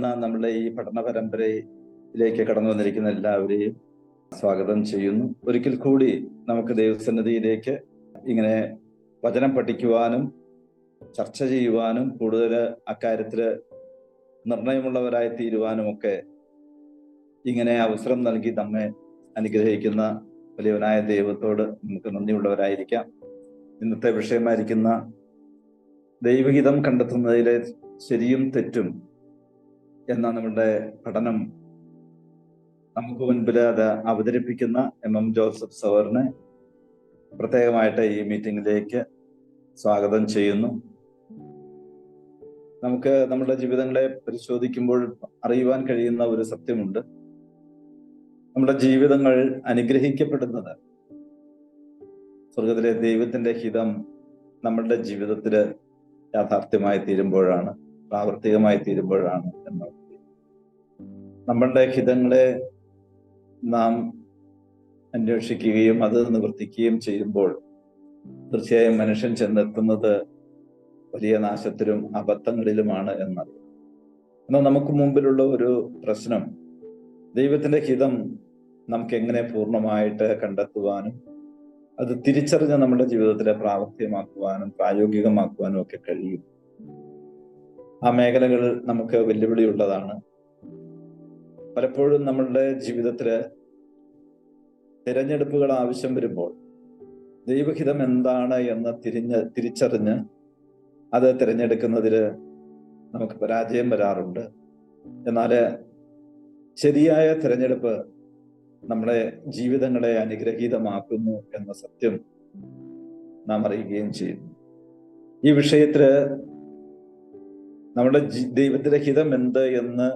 എന്ന നമ്മുടെ ഈ പഠന പരമ്പരയിലേക്ക് കടന്നു വന്നിരിക്കുന്ന എല്ലാവരെയും സ്വാഗതം ചെയ്യുന്നു. ഒരിക്കൽ കൂടി നമുക്ക് ദൈവസന്നിധിയിലേക്ക് ഇങ്ങനെ വചനം പഠിക്കുവാനും ചർച്ച ചെയ്യുവാനും കൂടുതൽ അക്കാര്യത്തിൽ നിർണയമുള്ളവരായി തീരുവാനും ഒക്കെ ഇങ്ങനെ അവസരം നൽകി നമ്മെ അനുഗ്രഹിക്കുന്ന വലിയവനായ ദൈവത്തോട് നമുക്ക് നന്ദിയുള്ളവരായിരിക്കാം. ഇന്നത്തെ വിഷയമായിരിക്കുന്ന ദൈവഹിതം കണ്ടെത്തുന്നതിലെ ശരിയും തെറ്റും എന്ന നമ്മുടെ പഠനം നമുക്ക് മുൻപിൽ അത് അവതരിപ്പിക്കുന്ന എം ജോസഫ് സവറിനെ പ്രത്യേകമായിട്ട് ഈ മീറ്റിംഗിലേക്ക് സ്വാഗതം ചെയ്യുന്നു. നമുക്ക് നമ്മുടെ ജീവിതങ്ങളെ പരിശോധിക്കുമ്പോൾ അറിയുവാൻ കഴിയുന്ന ഒരു സത്യമുണ്ട്. നമ്മുടെ ജീവിതങ്ങൾ അനുഗ്രഹിക്കപ്പെടുന്നത് സ്വർഗത്തിലെ ദൈവത്തിന്റെ ഹിതം നമ്മളുടെ ജീവിതത്തിൽ യാഥാർത്ഥ്യമായി തീരുമ്പോഴാണ്, പ്രാവർത്തികമായി തീരുമ്പോഴാണ് എന്നുള്ളത്. നമ്മളുടെ ഹിതങ്ങളെ നാം അന്വേഷിക്കുകയും അത് നിവർത്തിക്കുകയും ചെയ്യുമ്പോൾ തീർച്ചയായും മനുഷ്യൻ ചെന്നെത്തുന്നത് വലിയ നാശത്തിലും അബദ്ധങ്ങളിലുമാണ് എന്നറിയാം. എന്നാൽ നമുക്ക് മുമ്പിലുള്ള ഒരു പ്രശ്നം, ദൈവത്തിന്റെ ഹിതം നമുക്ക് എങ്ങനെ പൂർണ്ണമായിട്ട് കണ്ടെത്തുവാനും അത് തിരിച്ചറിഞ്ഞ് നമ്മുടെ ജീവിതത്തിലെ പ്രാവർത്തികമാക്കുവാനും പ്രായോഗികമാക്കുവാനും ഒക്കെ കഴിയും. ആ മേഖലകൾ നമുക്ക് വെല്ലുവിളിയുള്ളതാണ്. പലപ്പോഴും നമ്മളുടെ ജീവിതത്തില് തിരഞ്ഞെടുപ്പുകൾ ആവശ്യം വരുമ്പോൾ ദൈവഹിതം എന്താണ് എന്ന് തിരിച്ചറിഞ്ഞ് അത് തിരഞ്ഞെടുക്കുന്നതിൽ നമുക്ക് പരാജയം വരാറുണ്ട്. എന്നാൽ ശരിയായ തിരഞ്ഞെടുപ്പ് നമ്മുടെ ജീവിതങ്ങളെ അനുഗ്രഹീതമാക്കുന്നു എന്ന സത്യം നാം അറിയുകയും ചെയ്യുന്നു. ഈ വിഷയത്തില് നമ്മുടെ ദൈവത്തിന്റെ ഹിതം എന്ത് എന്ന്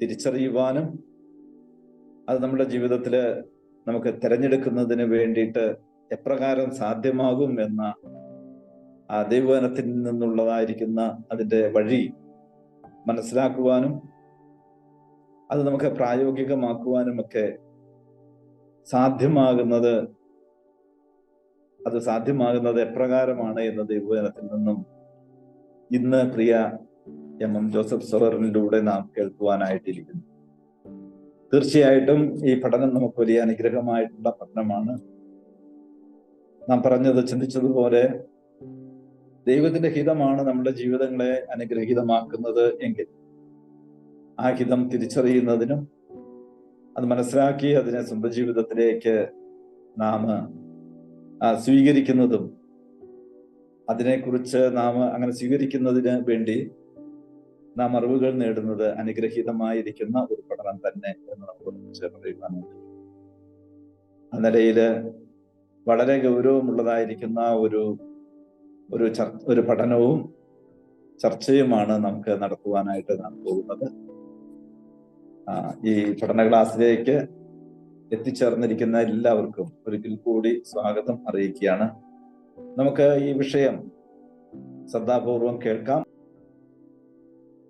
തിരിച്ചറിയുവാനും അത് നമ്മുടെ ജീവിതത്തില് നമുക്ക് തിരഞ്ഞെടുക്കുന്നതിന് വേണ്ടിയിട്ട് എപ്രകാരം സാധ്യമാകും എന്ന ആ ദൈവവചനത്തിൽ നിന്നുള്ളതായിരിക്കുന്ന അതിൻ്റെ വഴി മനസ്സിലാക്കുവാനും അത് നമുക്ക് പ്രായോഗികമാക്കുവാനും ഒക്കെ സാധ്യമാകുന്നത് എപ്രകാരമാണ് എന്ന ദൈവവചനത്തിൽ നിന്നും ഇന്ന് പ്രിയ എം ജോസഫ് സവറിലൂടെ നാം കേൾക്കുവാനായിട്ടിരിക്കുന്നു. തീർച്ചയായിട്ടും ഈ പഠനം നമുക്ക് വലിയ അനുഗ്രഹമായിട്ടുള്ള പഠനമാണ്. നാം ചിന്തിച്ചതുപോലെ ദൈവത്തിന്റെ ഹിതമാണ് നമ്മുടെ ജീവിതങ്ങളെ അനുഗ്രഹീതമാക്കുന്നത് എങ്കിൽ ആ ഹിതം തിരിച്ചറിയുന്നതിനും അത് മനസ്സിലാക്കി അതിനെ സ്വന്തം ജീവിതത്തിലേക്ക് നാം സ്വീകരിക്കുന്നതും അതിനെക്കുറിച്ച് നാം അങ്ങനെ സ്വീകരിക്കുന്നതിന് വേണ്ടി നാം അറിവുകൾ നേടുന്നത് അനുഗ്രഹീതമായിരിക്കുന്ന ഒരു പഠനം തന്നെ എന്ന് നമുക്ക് പറയുവാനുണ്ട്. ആ നിലയിൽ വളരെ ഗൗരവമുള്ളതായിരിക്കുന്ന ഒരു പഠനവും ചർച്ചയുമാണ് നമുക്ക് നടത്തുവാനായിട്ട് നാം പോകുന്നത്. ഈ പഠന ക്ലാസ്സിലേക്ക് എത്തിച്ചേർന്നിരിക്കുന്ന എല്ലാവർക്കും ഒരിക്കൽ കൂടി സ്വാഗതം അറിയിക്കുകയാണ്. നമുക്ക് ഈ വിഷയം ശ്രദ്ധാപൂർവം കേൾക്കാം.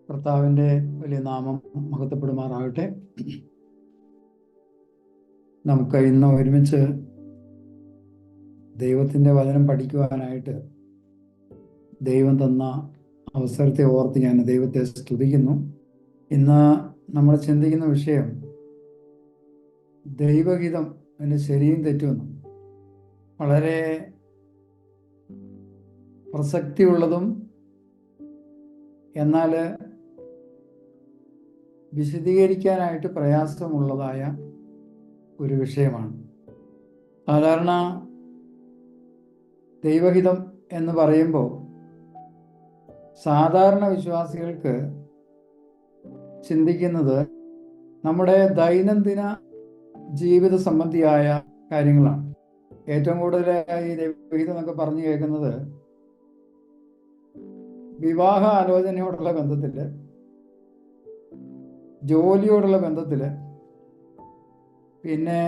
കർത്താവിൻ്റെ വലിയ നാമം മഹത്വപ്പെടുമാറാകട്ടെ. നമുക്ക് ഇന്ന് ഒരുമിച്ച് ദൈവത്തിൻ്റെ വചനം പഠിക്കുവാനായിട്ട് ദൈവം തന്ന അവസരത്തെ ഓർത്ത് ഞാൻ ദൈവത്തെ സ്തുതിക്കുന്നു. ഇന്ന് നമ്മൾ ചിന്തിക്കുന്ന വിഷയം ദൈവഹിതം അതിൻ്റെ ശരിയും തെറ്റുമെന്നും വളരെ പ്രസക്തിയുള്ളതും എന്നാൽ വിശദീകരിക്കാനായിട്ട് പ്രയാസമുള്ളതായ ഒരു വിഷയമാണ്. സാധാരണ ദൈവഹിതം എന്ന് പറയുമ്പോൾ സാധാരണ വിശ്വാസികൾക്ക് ചിന്തിക്കുന്നത് നമ്മുടെ ദൈനംദിന ജീവിത സംബന്ധിയായ കാര്യങ്ങളാണ്. ഏറ്റവും കൂടുതൽ ഈ ദൈവഹിതം എന്നൊക്കെ പറഞ്ഞു കേൾക്കുന്നത് വിവാഹ ആലോചനയോടുള്ള ബന്ധത്തിൽ, ജോലിയോടുള്ള ബന്ധത്തിൽ, പിന്നെ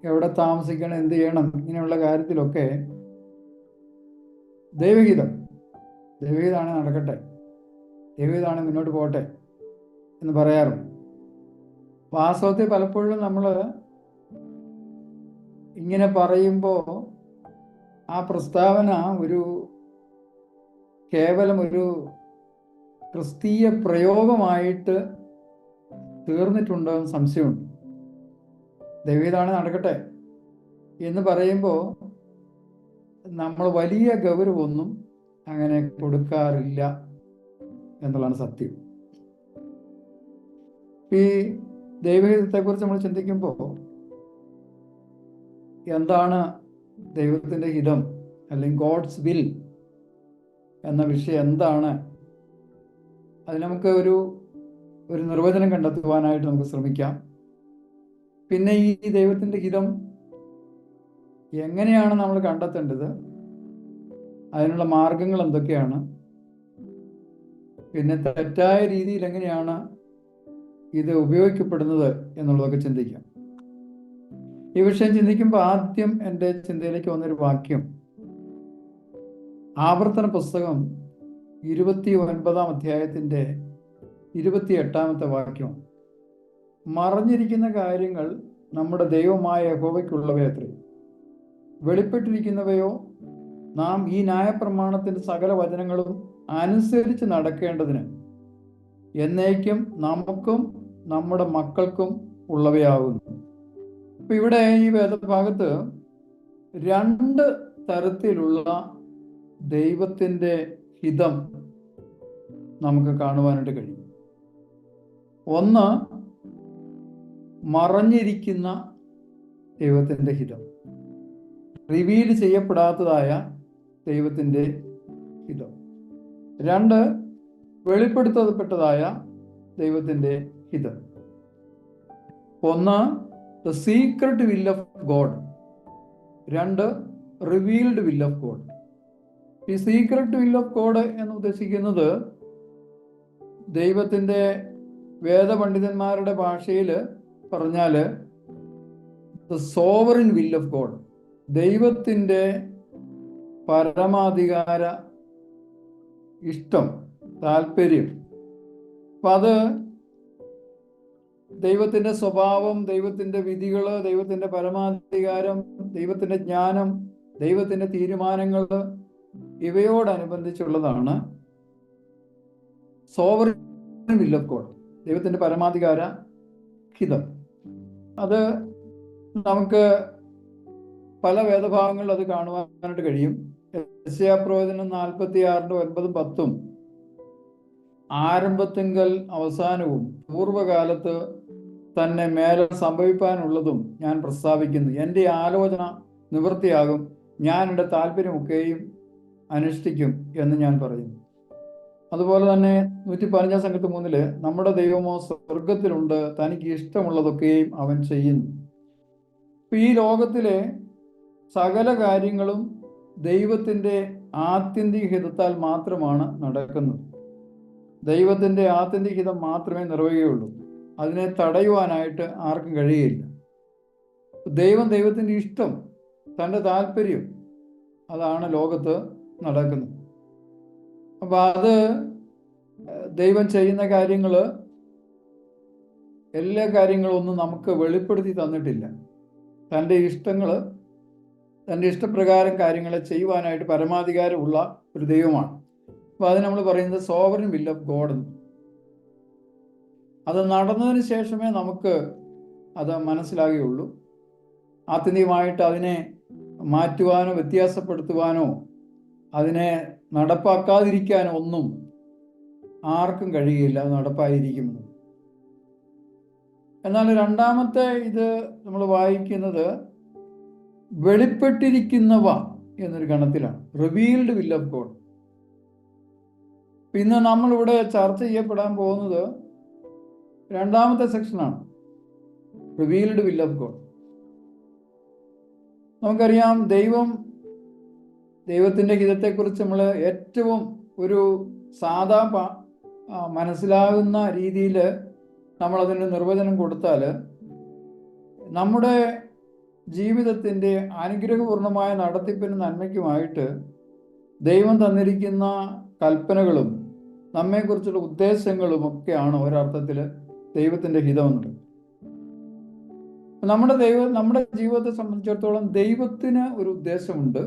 എവിടെ താമസിക്കണം, എന്ത് ചെയ്യണം, ഇങ്ങനെയുള്ള കാര്യത്തിലൊക്കെ ദൈവഹിതമാണ് നടക്കട്ടെ, ദൈവഹിതമാണ് മുന്നോട്ട് പോകട്ടെ എന്ന് പറയാറുണ്ട്. വാസ്തവത്തിൽ പലപ്പോഴും നമ്മൾ ഇങ്ങനെ പറയുമ്പോൾ ആ പ്രസ്താവന കേവലം ഒരു ക്രിസ്തീയ പ്രയോഗമായിട്ട് തീർന്നിട്ടുണ്ടോ എന്ന് സംശയമുണ്ട്. ദൈവീതാണ് നടക്കട്ടെ എന്ന് പറയുമ്പോൾ നമ്മൾ വലിയ ഗൗരവമൊന്നും അങ്ങനെ കൊടുക്കാറില്ല എന്നുള്ളതാണ് സത്യം. ഈ ദൈവഹിതത്തെക്കുറിച്ച് നമ്മൾ ചിന്തിക്കുമ്പോൾ എന്താണ് ദൈവത്തിൻ്റെ ഹിതം അല്ലെങ്കിൽ ഗോഡ്സ് വിൽ എന്ന വിഷയം എന്താണ്, അത് നമുക്ക് ഒരു നിർവചനം കണ്ടെത്തുവാനായിട്ട് നമുക്ക് ശ്രമിക്കാം. പിന്നെ ഈ ദൈവത്തിൻ്റെ ഹിതം എങ്ങനെയാണ് നമ്മൾ കണ്ടെത്തേണ്ടത്, അതിനുള്ള മാർഗങ്ങൾ എന്തൊക്കെയാണ്, പിന്നെ തെറ്റായ രീതിയിൽ എങ്ങനെയാണ് ഇത് ഉപയോഗിക്കപ്പെടുന്നത് എന്നുള്ളതൊക്കെ ചിന്തിക്കാം. ഈ വിഷയം ചിന്തിക്കുമ്പോൾ ആദ്യം എൻ്റെ ചിന്തയിലേക്ക് വന്നൊരു വാക്യം ആവർത്തന പുസ്തകം 29-ാം അധ്യായത്തിൻ്റെ 28-ാമത്തെ വാക്യം. മറഞ്ഞിരിക്കുന്ന കാര്യങ്ങൾ നമ്മുടെ ദൈവമായ യഹോവയ്ക്കുള്ളവയത്രേ, വെളിപ്പെട്ടിരിക്കുന്നവയോ നാം ഈ ന്യായപ്രമാണത്തിൻ്റെ സകല വചനങ്ങളും അനുസരിച്ച് നടക്കേണ്ടതിന് എന്നേക്കും നമുക്കും നമ്മുടെ മക്കൾക്കും ഉള്ളവയാകുന്നു. അപ്പൊ ഇവിടെ ഈ വേദഭാഗത്ത് 2 തരത്തിലുള്ള ദൈവത്തിൻ്റെ ഹിതം നമുക്ക് കാണുവാനായിട്ട് കഴിയും. ഒന്ന്, മറഞ്ഞിരിക്കുന്ന ദൈവത്തിൻ്റെ ഹിതം, റിവീൽ ചെയ്യപ്പെടാത്തതായ ദൈവത്തിൻ്റെ ഹിതം. 2, വെളിപ്പെടുത്തപ്പെട്ടതായ ദൈവത്തിൻ്റെ ഹിതം. ഒന്ന്, the secret will of God. 2, revealed will of God. ഈ സീക്രട്ട് വിൽ ഓഫ് ഗോഡ് എന്ന് ഉദ്ദേശിക്കുന്നത് ദൈവത്തിൻ്റെ വേദപണ്ഡിതന്മാരുടെ ഭാഷയിൽ പറഞ്ഞാൽ the sovereign will of God, ദൈവത്തിൻ്റെ പരമാധികാര ഇഷ്ടം, താല്പര്യം. അപ്പം അത് ദൈവത്തിൻ്റെ സ്വഭാവം, ദൈവത്തിൻ്റെ വിധികൾ, ദൈവത്തിൻ്റെ പരമാധികാരം, ദൈവത്തിൻ്റെ ജ്ഞാനം, ദൈവത്തിൻ്റെ തീരുമാനങ്ങൾ, ഇവയോടനുബന്ധിച്ചുള്ളതാണ് സോവറിൻ വിൽ ഓഫ് ഗോഡ്, ദൈവത്തിൻ്റെ പരമാധികാര ഹിതം. അത് നമുക്ക് പല വേദഭാഗങ്ങളിൽ അത് കാണുവാനായിട്ട് കഴിയും. യെശയ്യാപ്രവചനം 46:9-10 ആരംഭത്തിങ്കൽ അവസാനവും പൂർവകാലത്ത് തന്നെ മേലെ സംഭവിക്കാനുള്ളതും ഞാൻ പ്രസ്താവിക്കുന്നു. എൻ്റെ ആലോചന നിവൃത്തിയാകും, ഞാൻ എൻ്റെ താല്പര്യമൊക്കെയും അനുഷ്ഠിക്കും എന്ന് ഞാൻ പറയുന്നു. അതുപോലെ തന്നെ 115:3 നമ്മുടെ ദൈവമോ സ്വർഗത്തിലുണ്ട്, തനിക്ക് ഇഷ്ടമുള്ളതൊക്കെയും അവൻ ചെയ്യുന്നു. ഈ ലോകത്തിലെ സകല കാര്യങ്ങളും ദൈവത്തിൻ്റെ ആത്യന്തിക ഹിതത്താൽ മാത്രമാണ് നടക്കുന്നത്. ദൈവത്തിൻ്റെ ആത്യന്തിക ഹിതം മാത്രമേ നിർവഹിക്കുകയുള്ളൂ. അതിനെ തടയുവാനായിട്ട് ആർക്കും കഴിയില്ല. ദൈവത്തിൻ്റെ ഇഷ്ടം, തൻ്റെ താല്പര്യം, അതാണ് ലോകത്ത് നടക്കുന്നത്. അപ്പം അത് ദൈവം ചെയ്യുന്ന കാര്യങ്ങൾ, എല്ലാ കാര്യങ്ങളും ഒന്നും നമുക്ക് വെളിപ്പെടുത്തി തന്നിട്ടില്ല. തൻ്റെ ഇഷ്ടങ്ങൾ, തൻ്റെ ഇഷ്ടപ്രകാരം കാര്യങ്ങളെ ചെയ്യുവാനായിട്ട് പരമാധികാരമുള്ള ഒരു ദൈവമാണ്. അപ്പോൾ അത് നമ്മൾ പറയുന്നത് സോവറിൻ വിൽ ഓഫ് ഗോഡ് എന്ന്. അത് നടന്നതിന് ശേഷമേ നമുക്ക് അത് മനസ്സിലാകുകയുള്ളൂ. ആത്യന്തികമായിട്ട് അതിനെ മാറ്റുവാനോ വ്യത്യാസപ്പെടുത്തുവാനോ അതിനെ നടപ്പാക്കാതിരിക്കാനോ ഒന്നും ആർക്കും കഴിയില്ല. അത് നടപ്പായിരിക്കുന്നത്. എന്നാൽ രണ്ടാമത്തെ ഇത് നമ്മൾ വായിക്കുന്നത് വെളിപ്പെട്ടിരിക്കുന്നവ എന്നൊരു ഗണത്തിലാണ്, റിവീൽഡ് വിൽ ഓഫ് ഗോഡ്. പിന്നെ നമ്മളിവിടെ ചർച്ച ചെയ്യപ്പെടാൻ പോകുന്നത് രണ്ടാമത്തെ സെക്ഷനാണ്, റിവീൽഡ് വിൽ ഓഫ് ഗോഡ്. നമുക്കറിയാം, ദൈവത്തിൻ്റെ ഹിതത്തെക്കുറിച്ച് നമ്മൾ ഏറ്റവും ഒരു സാധാ മനസ്സിലാകുന്ന രീതിയിൽ നമ്മളതിന് നിർവചനം കൊടുത്താൽ, നമ്മുടെ ജീവിതത്തിൻ്റെ അനുഗ്രഹപൂർണമായ നടത്തിപ്പിന് നന്മയ്ക്കുമായിട്ട് ദൈവം തന്നിരിക്കുന്ന കൽപ്പനകളും നമ്മെക്കുറിച്ചുള്ള ഉദ്ദേശങ്ങളും ഒക്കെയാണ് ഒരർത്ഥത്തിൽ ദൈവത്തിൻ്റെ ഹിതമെന്നുള്ളത്. നമ്മുടെ ജീവിതത്തെ സംബന്ധിച്ചിടത്തോളം ദൈവത്തിന് ഒരു ഉദ്ദേശമുണ്ട്.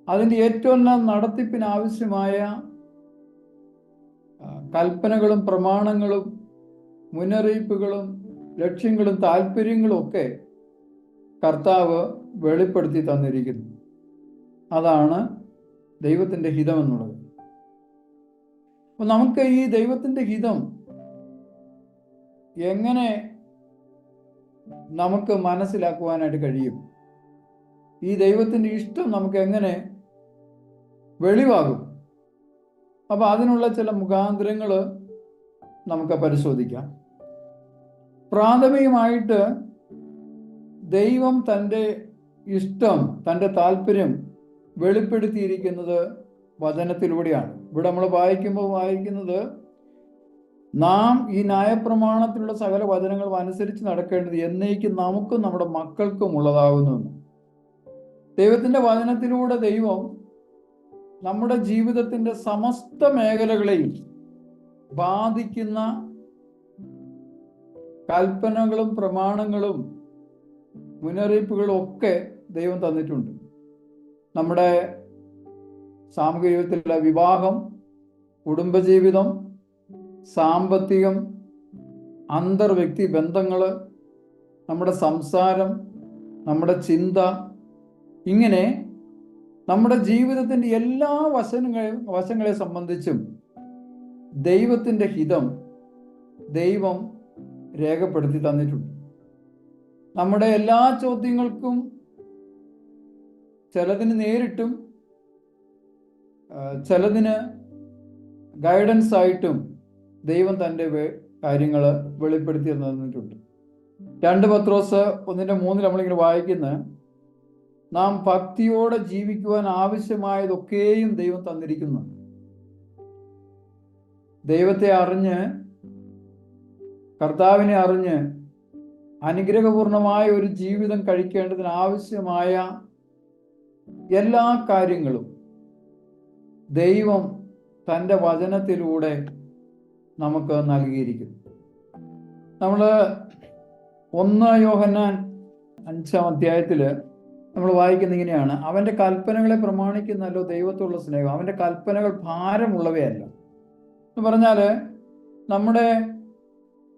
അതിൻ്റെ ഏറ്റവും നടത്തിപ്പിന് ആവശ്യമായ കൽപ്പനകളും പ്രമാണങ്ങളും മുന്നറിയിപ്പുകളും ലക്ഷ്യങ്ങളും താല്പര്യങ്ങളും ഒക്കെ കർത്താവ് വെളിപ്പെടുത്തി തന്നിരിക്കുന്നു. അതാണ് ദൈവത്തിൻ്റെ ഹിതം എന്നുള്ളത്. അപ്പൊ നമുക്ക് ഈ ദൈവത്തിൻ്റെ ഹിതം എങ്ങനെ നമുക്ക് മനസ്സിലാക്കുവാനായിട്ട് കഴിയും? ഈ ദൈവത്തിൻ്റെ ഇഷ്ടം നമുക്ക് എങ്ങനെ വെളിവാകും? അപ്പൊ അതിനുള്ള ചില മുഖാന്തരങ്ങൾ നമുക്ക് പരിശോധിക്കാം. പ്രാഥമികമായിട്ട് ദൈവം തൻ്റെ ഇഷ്ടം, തൻ്റെ താല്പര്യം വെളിപ്പെടുത്തിയിരിക്കുന്നത് വചനത്തിലൂടെയാണ്. ഇവിടെ നമ്മൾ വായിക്കുന്നത് നാം ഈ ന്യായപ്രമാണത്തിലുള്ള സകല വചനങ്ങളും അനുസരിച്ച് നടക്കേണ്ടത് എന്നേക്കും നമുക്കും നമ്മുടെ മക്കൾക്കും ഉള്ളതാകുന്നു. ദൈവത്തിൻ്റെ വചനത്തിലൂടെ ദൈവം നമ്മുടെ ജീവിതത്തിൻ്റെ സമസ്ത മേഖലകളെയും ബാധിക്കുന്ന കൽപ്പനകളും പ്രമാണങ്ങളും മുന്നറിയിപ്പുകളും ഒക്കെ ദൈവം തന്നിട്ടുണ്ട്. നമ്മുടെ സാമൂഹിക ജീവിതത്തിലുള്ള വിവാഹം, കുടുംബജീവിതം, സാമ്പത്തികം, അന്തർവ്യക്തി ബന്ധങ്ങൾ, നമ്മുടെ സംസാരം, നമ്മുടെ ചിന്ത, ഇങ്ങനെ നമ്മുടെ ജീവിതത്തിൻ്റെ എല്ലാ വശങ്ങളെ സംബന്ധിച്ചും ദൈവത്തിൻ്റെ ഹിതം ദൈവം രേഖപ്പെടുത്തി തന്നിട്ടുണ്ട്. നമ്മുടെ എല്ലാ ചോദ്യങ്ങൾക്കും ചിലതിന് നേരിട്ടും ചിലതിന് ഗൈഡൻസ് ആയിട്ടും ദൈവം തൻ്റെ കാര്യങ്ങൾ വെളിപ്പെടുത്തി തന്നിട്ടുണ്ട്. 2 പത്രോസ് 1:3 നമ്മളിങ്ങനെ വായിക്കുന്ന, നാം ഭക്തിയോടെ ജീവിക്കുവാൻ ആവശ്യമായതൊക്കെയും ദൈവം തന്നിരിക്കുന്നു. ദൈവത്തെ അറിഞ്ഞ്, കർത്താവിനെ അറിഞ്ഞ് അനുഗ്രഹപൂർണമായ ഒരു ജീവിതം കഴിക്കേണ്ടതിന് ആവശ്യമായ എല്ലാ കാര്യങ്ങളും ദൈവം തൻ്റെ വചനത്തിലൂടെ നമുക്ക് നൽകിയിരിക്കുന്നു. നമ്മൾ 1 യോഹന്നാൻ 5-ാം അധ്യായത്തിൽ നമ്മൾ വായിക്കുന്ന ഇങ്ങനെയാണ്, അവൻ്റെ കൽപ്പനകളെ പ്രമാണിക്കുന്നല്ലോ ദൈവത്തോടുള്ള സ്നേഹം, അവൻ്റെ കൽപ്പനകൾ ഭാരമുള്ളവയല്ല. എന്ന് പറഞ്ഞാൽ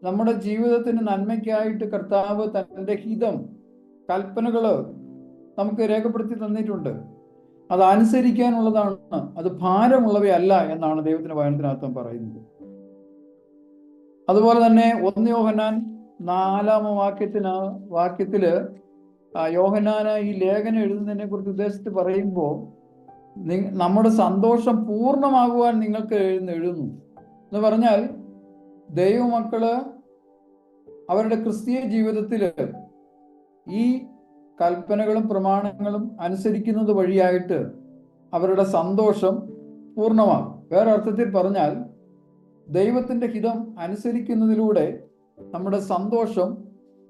നമ്മുടെ ജീവിതത്തിന് നന്മയ്ക്കായിട്ട് കർത്താവ് തൻ്റെ ഹിതം, കൽപ്പനകൾ നമുക്ക് രേഖപ്പെടുത്തി തന്നിട്ടുണ്ട്. അത് അനുസരിക്കാനുള്ളതാണ്, അത് ഭാരമുള്ളവയല്ല എന്നാണ് ദൈവത്തിന്റെ വചനത്തിനർത്ഥം പറയുന്നത്. അതുപോലെ തന്നെ 1 യോഹന്നാൻ 4-ാം വാക്യത്തില് യോഹന്നാന് ഈ ലേഖനം എഴുതുന്നതിനെ കുറിച്ച് ഉദ്ദേശിച്ച് പറയുമ്പോൾ, നമ്മുടെ സന്തോഷം പൂർണ്ണമാകുവാൻ നിങ്ങൾക്ക് എഴുതുന്നു എന്ന് പറഞ്ഞാൽ, ദൈവമക്കള് അവരുടെ ക്രിസ്തീയ ജീവിതത്തിൽ ഈ കൽപ്പനകളും പ്രമാണങ്ങളും അനുസരിക്കുന്നത് വഴിയായിട്ട് അവരുടെ സന്തോഷം പൂർണ്ണമാകും. വേറെ അർത്ഥത്തിൽ പറഞ്ഞാൽ, ദൈവത്തിൻ്റെ ഹിതം അനുസരിക്കുന്നതിലൂടെ നമ്മുടെ സന്തോഷം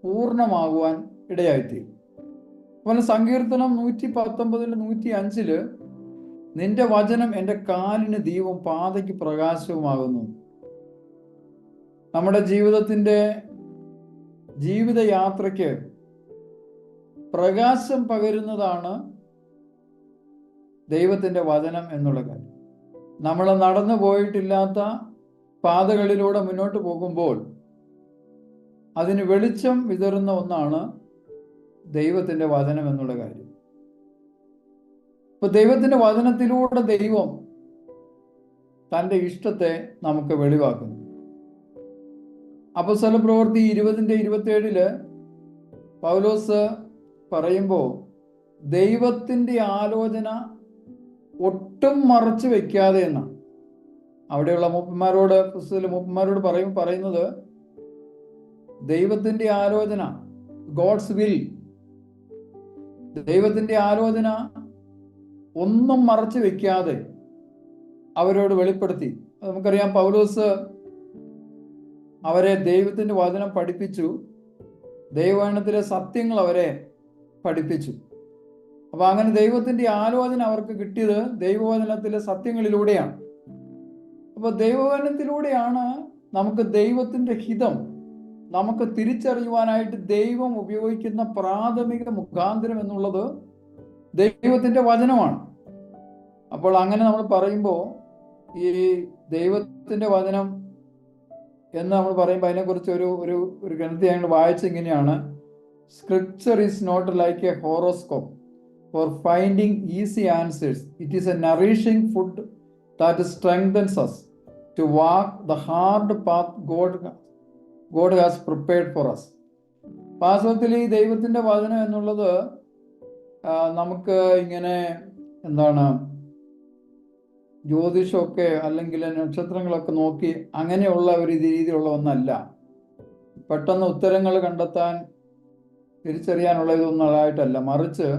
പൂർണ്ണമാകുവാൻ ഇടയായിത്തീരും. അതുപോലെ സങ്കീർത്തനം 119-105 നിന്റെ വചനം എൻ്റെ കാലിന് ദീപവും പാതയ്ക്ക് പ്രകാശവുമാകുന്നു. നമ്മുടെ ജീവിതയാത്രയ്ക്ക് പ്രകാശം പകരുന്നതാണ് ദൈവത്തിൻ്റെ വചനം എന്നുള്ള കാര്യം. നമ്മൾ നടന്നു പോയിട്ടില്ലാത്ത പാതകളിലൂടെ മുന്നോട്ട് പോകുമ്പോൾ അതിന് വെളിച്ചം വിതറുന്ന ഒന്നാണ് ദൈവത്തിൻ്റെ വചനം എന്നുള്ള കാര്യം. ഇപ്പൊ ദൈവത്തിൻ്റെ വചനത്തിലൂടെ ദൈവം തൻ്റെ ഇഷ്ടത്തെ നമുക്ക് വെളിവാക്കുന്നു. അപ്പോസ്തലപ്രവൃത്തി 20:27 പൗലോസ് പറയുമ്പോൾ, ദൈവത്തിൻ്റെ ആലോചന ഒട്ടും മറച്ചു വെക്കാതെ എന്നാണ്. അവിടെയുള്ള മൂപ്പന്മാരോട് പറയുന്നത് ദൈവത്തിൻ്റെ ആലോചന, ഗോഡ്സ് വിൽ, ദൈവത്തിൻ്റെ ആലോചന ഒന്നും മറച്ചു വെക്കാതെ അവരോട് വെളിപ്പെടുത്തി. നമുക്കറിയാം, പൗലോസ് അവരെ ദൈവത്തിൻ്റെ വചനം പഠിപ്പിച്ചു, ദൈവവചനത്തിലെ സത്യങ്ങൾ അവരെ പഠിപ്പിച്ചു. അപ്പൊ അങ്ങനെ ദൈവത്തിൻ്റെ ആലോചന അവർക്ക് കിട്ടിയത് ദൈവവചനത്തിലെ സത്യങ്ങളിലൂടെയാണ്. അപ്പൊ ദൈവവചനത്തിലൂടെയാണ് നമുക്ക് ദൈവത്തിൻ്റെ ഹിതം നമുക്ക് തിരിച്ചറിയുവാനായിട്ട് ദൈവം ഉപയോഗിക്കുന്ന പ്രാഥമിക മുഖാന്തരം എന്നുള്ളത് ദൈവത്തിൻ്റെ വചനമാണ്. അപ്പോൾ അങ്ങനെ നമ്മൾ പറയുമ്പോൾ ഈ ദൈവത്തിന്റെ വചനം എന്ന് നമ്മൾ പറയുമ്പോൾ അതിനെക്കുറിച്ച് ഒരു ഒരു ഒരു ഗ്രന്ഥം ഞങ്ങൾ വായിച്ച ഇങ്ങനെയാണ്: scripture is not like a horoscope for finding easy answers. It is a nourishing food that strengthens us to walk the hard path God has prepared for us. വാസ്തവത്തിൽ ഈ ദൈവത്തിന്റെ വചനം എന്നുള്ളത് നമുക്ക് ഇങ്ങനെ എന്താണ്, ജ്യോതിഷമൊക്കെ അല്ലെങ്കിൽ നക്ഷത്രങ്ങളൊക്കെ നോക്കി അങ്ങനെയുള്ള ഒരു രീതിയിലുള്ള ഒന്നല്ല. പെട്ടെന്ന് ഉത്തരങ്ങൾ കണ്ടെത്താൻ തിരിച്ചറിയാനുള്ള ഇതൊന്നുള്ളതായിട്ടല്ല, മറിച്ച്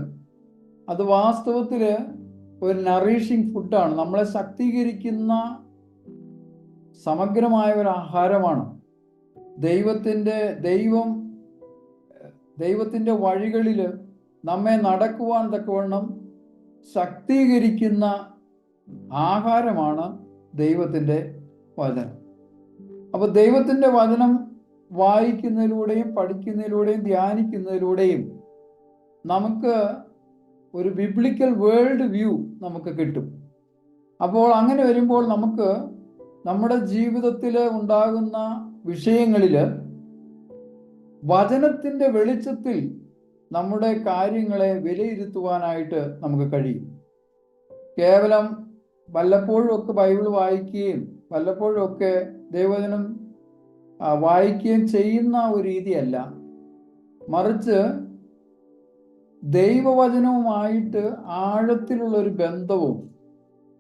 അത് വാസ്തവത്തിൽ ഒരു നറീഷിങ് ഫുഡാണ്, നമ്മളെ ശക്തീകരിക്കുന്ന സമഗ്രമായ ഒരു ആഹാരമാണ്. ദൈവത്തിന്റെ വഴികളിൽ നമ്മെ നടക്കുവാൻ തക്കവണ്ണം ശക്തീകരിക്കുന്ന ആഹാരമാണ് ദൈവത്തിന്റെ വചനം. അപ്പൊ ദൈവത്തിന്റെ വചനം വായിക്കുന്നതിലൂടെയും പഠിക്കുന്നതിലൂടെയും ധ്യാനിക്കുന്നതിലൂടെയും നമുക്ക് ഒരു ബിബ്ലിക്കൽ വേൾഡ് വ്യൂ നമുക്ക് കിട്ടും. അപ്പോൾ അങ്ങനെ വരുമ്പോൾ നമുക്ക് നമ്മുടെ ജീവിതത്തിൽ ഉണ്ടാകുന്ന വിഷയങ്ങളിൽ വചനത്തിന്റെ വെളിച്ചത്തിൽ നമ്മുടെ കാര്യങ്ങളെ വിലയിരുത്തുവാനായിട്ട് നമുക്ക് കഴിയും. കേവലം വല്ലപ്പോഴും ഒക്കെ ബൈബിൾ വായിക്കുകയും വല്ലപ്പോഴും ഒക്കെ ദൈവവചനം വായിക്കുകയും ചെയ്യുന്ന ഒരു രീതിയല്ല, മറിച്ച് ദൈവവചനവുമായിട്ട് ആഴത്തിലുള്ള ഒരു ബന്ധവും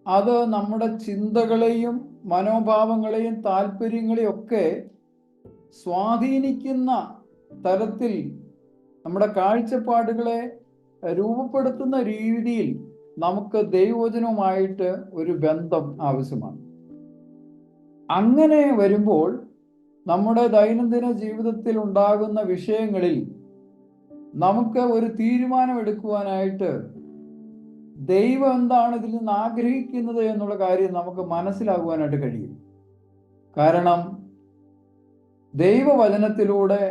അത് നമ്മുടെ ചിന്തകളെയും മനോഭാവങ്ങളെയും താല്പര്യങ്ങളെയും ഒക്കെ സ്വാധീനിക്കുന്ന തരത്തിൽ നമ്മുടെ കാഴ്ചപ്പാടുകളെ രൂപപ്പെടുത്തുന്ന രീതിയിൽ നമുക്ക് ദൈവവചനവുമായിട്ട് ഒരു ബന്ധം ആവശ്യമാണ്. അങ്ങനെ വരുമ്പോൾ നമ്മുടെ ദൈനംദിന ജീവിതത്തിൽ ഉണ്ടാകുന്ന വിഷയങ്ങളിൽ നമുക്ക് ഒരു തീരുമാനം എടുക്കുവാനായിട്ട് ദൈവം എന്താണ് ഇതിൽ നിന്ന് ആഗ്രഹിക്കുന്നത് എന്നുള്ള കാര്യം നമുക്ക് മനസ്സിലാകുവാനായിട്ട് കഴിയും. കാരണം ദൈവവചനത്തിലൂടെ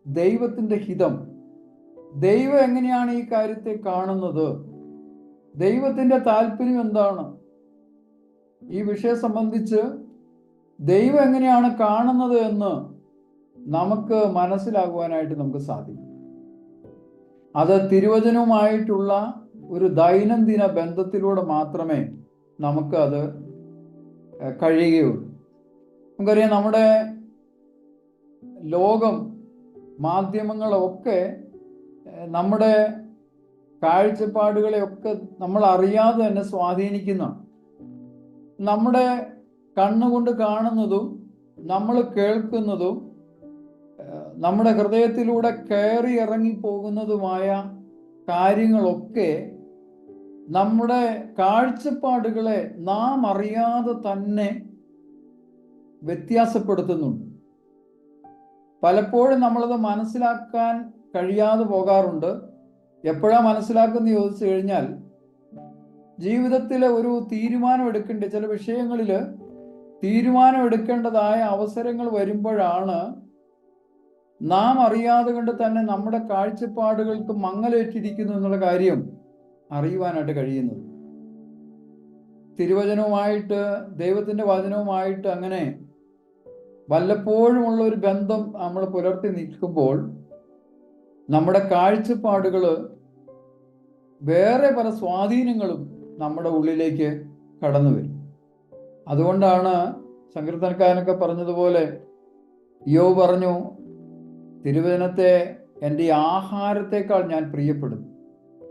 ദൈവത്തിന്റെ ഹിതം, ദൈവം എങ്ങനെയാണ് ഈ കാര്യത്തെ കാണുന്നത്, ദൈവത്തിന്റെ താല്പര്യം എന്താണ്, ഈ വിഷയം സംബന്ധിച്ച് ദൈവം എങ്ങനെയാണ് കാണുന്നത് എന്ന് നമുക്ക് മനസ്സിലാകുവാനായിട്ട് നമുക്ക് സാധിക്കും. അത് തിരുവചനവുമായിട്ടുള്ള ഒരു ദൈനംദിന ബന്ധത്തിലൂടെ മാത്രമേ നമുക്ക് അത് കഴിയുകയുള്ളൂ. നമുക്കറിയാം, നമ്മുടെ ലോകം, മാധ്യമങ്ങളൊക്കെ നമ്മുടെ കാഴ്ചപ്പാടുകളെയൊക്കെ നമ്മൾ അറിയാതെ തന്നെ സ്വാധീനിക്കുന്നതാണ്. നമ്മുടെ കണ്ണുകൊണ്ട് കാണുന്നതും നമ്മൾ കേൾക്കുന്നതും നമ്മുടെ ഹൃദയത്തിലൂടെ കയറി ഇറങ്ങി പോകുന്നതുമായ കാര്യങ്ങളൊക്കെ നമ്മുടെ കാഴ്ചപ്പാടുകളെ നാം അറിയാതെ തന്നെ വ്യത്യാസപ്പെടുത്തുന്നുണ്ട്. പലപ്പോഴും നമ്മളത് മനസ്സിലാക്കാൻ കഴിയാതെ പോകാറുണ്ട്. എപ്പോഴാണ് മനസ്സിലാക്കുന്നത് ചോദിച്ചു കഴിഞ്ഞാൽ, ജീവിതത്തിൽ ഒരു തീരുമാനം എടുക്കേണ്ട ചില വിഷയങ്ങളിൽ തീരുമാനം എടുക്കേണ്ടതായ അവസരങ്ങൾ വരുമ്പോഴാണ് നാം അറിയാതെ കൊണ്ട് തന്നെ നമ്മുടെ കാഴ്ചപ്പാടുകൾക്ക് മങ്ങലേറ്റിരിക്കുന്നു എന്നുള്ള കാര്യം അറിയുവാനായിട്ട് കഴിയുന്നത്. തിരുവചനവുമായിട്ട്, ദൈവത്തിന്റെ വചനവുമായിട്ട് അങ്ങനെ വല്ലപ്പോഴുമുള്ള ഒരു ബന്ധം നമ്മൾ പുലർത്തി നിൽക്കുമ്പോൾ നമ്മുടെ കാഴ്ചപ്പാടുകൾ വേറെ പല സ്വാധീനങ്ങളും നമ്മുടെ ഉള്ളിലേക്ക് കടന്നു വരും. അതുകൊണ്ടാണ് സങ്കീർത്തനക്കാരനൊക്കെ പറഞ്ഞതുപോലെ, യോബ് പറഞ്ഞു, തിരുവചനത്തെ എൻ്റെ ആഹാരത്തെക്കാൾ ഞാൻ പ്രിയപ്പെടുന്നു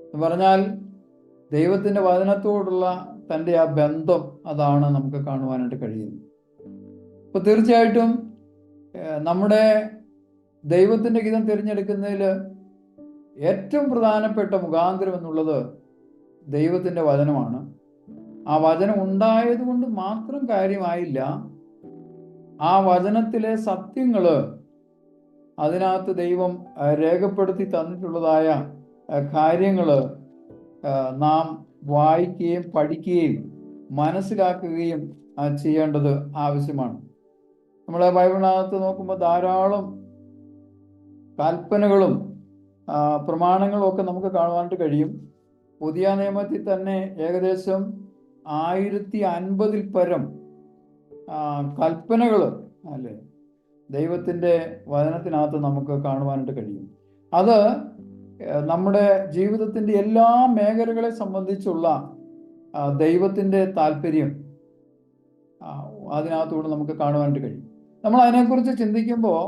എന്ന് പറഞ്ഞാൽ ദൈവത്തിൻ്റെ വചനത്തോടുള്ള തൻ്റെ ആ ബന്ധം അതാണ് നമുക്ക് കാണുവാനായിട്ട് കഴിയുന്നത്. അപ്പോൾ തീർച്ചയായിട്ടും നമ്മുടെ ദൈവത്തിൻ്റെ ഗീതം തിരഞ്ഞെടുക്കുന്നതിൽ ഏറ്റവും പ്രധാനപ്പെട്ട മുഖാന്തരം എന്നുള്ളത് ദൈവത്തിൻ്റെ വചനമാണ്. ആ വചനം ഉണ്ടായത് കൊണ്ട് മാത്രം കാര്യമായില്ല, ആ വചനത്തിലെ സത്യങ്ങൾ, അതിനകത്ത് ദൈവം രേഖപ്പെടുത്തി തന്നിട്ടുള്ളതായ കാര്യങ്ങൾ നാം വായിക്കുകയും പഠിക്കുകയും മനസ്സിലാക്കുകയും ചെയ്യേണ്ടത് ആവശ്യമാണ്. നമ്മളെ ബൈബിളിനകത്ത് നോക്കുമ്പോൾ ധാരാളം കൽപ്പനകളും പ്രമാണങ്ങളും ഒക്കെ നമുക്ക് കാണുവാനായിട്ട് കഴിയും. പുതിയ നിയമത്തിൽ തന്നെ ഏകദേശം 1050 പരം കൽപ്പനകൾ അല്ലേ ദൈവത്തിൻ്റെ വചനത്തിനകത്ത് നമുക്ക് കാണുവാനായിട്ട് കഴിയും. അത് നമ്മുടെ ജീവിതത്തിൻ്റെ എല്ലാ മേഖലകളെ സംബന്ധിച്ചുള്ള ദൈവത്തിൻ്റെ താല്പര്യം അതിനകത്തൂടെ നമുക്ക് കാണുവാനായിട്ട് കഴിയും. നമ്മൾ അതിനെക്കുറിച്ച് ചിന്തിക്കുമ്പോൾ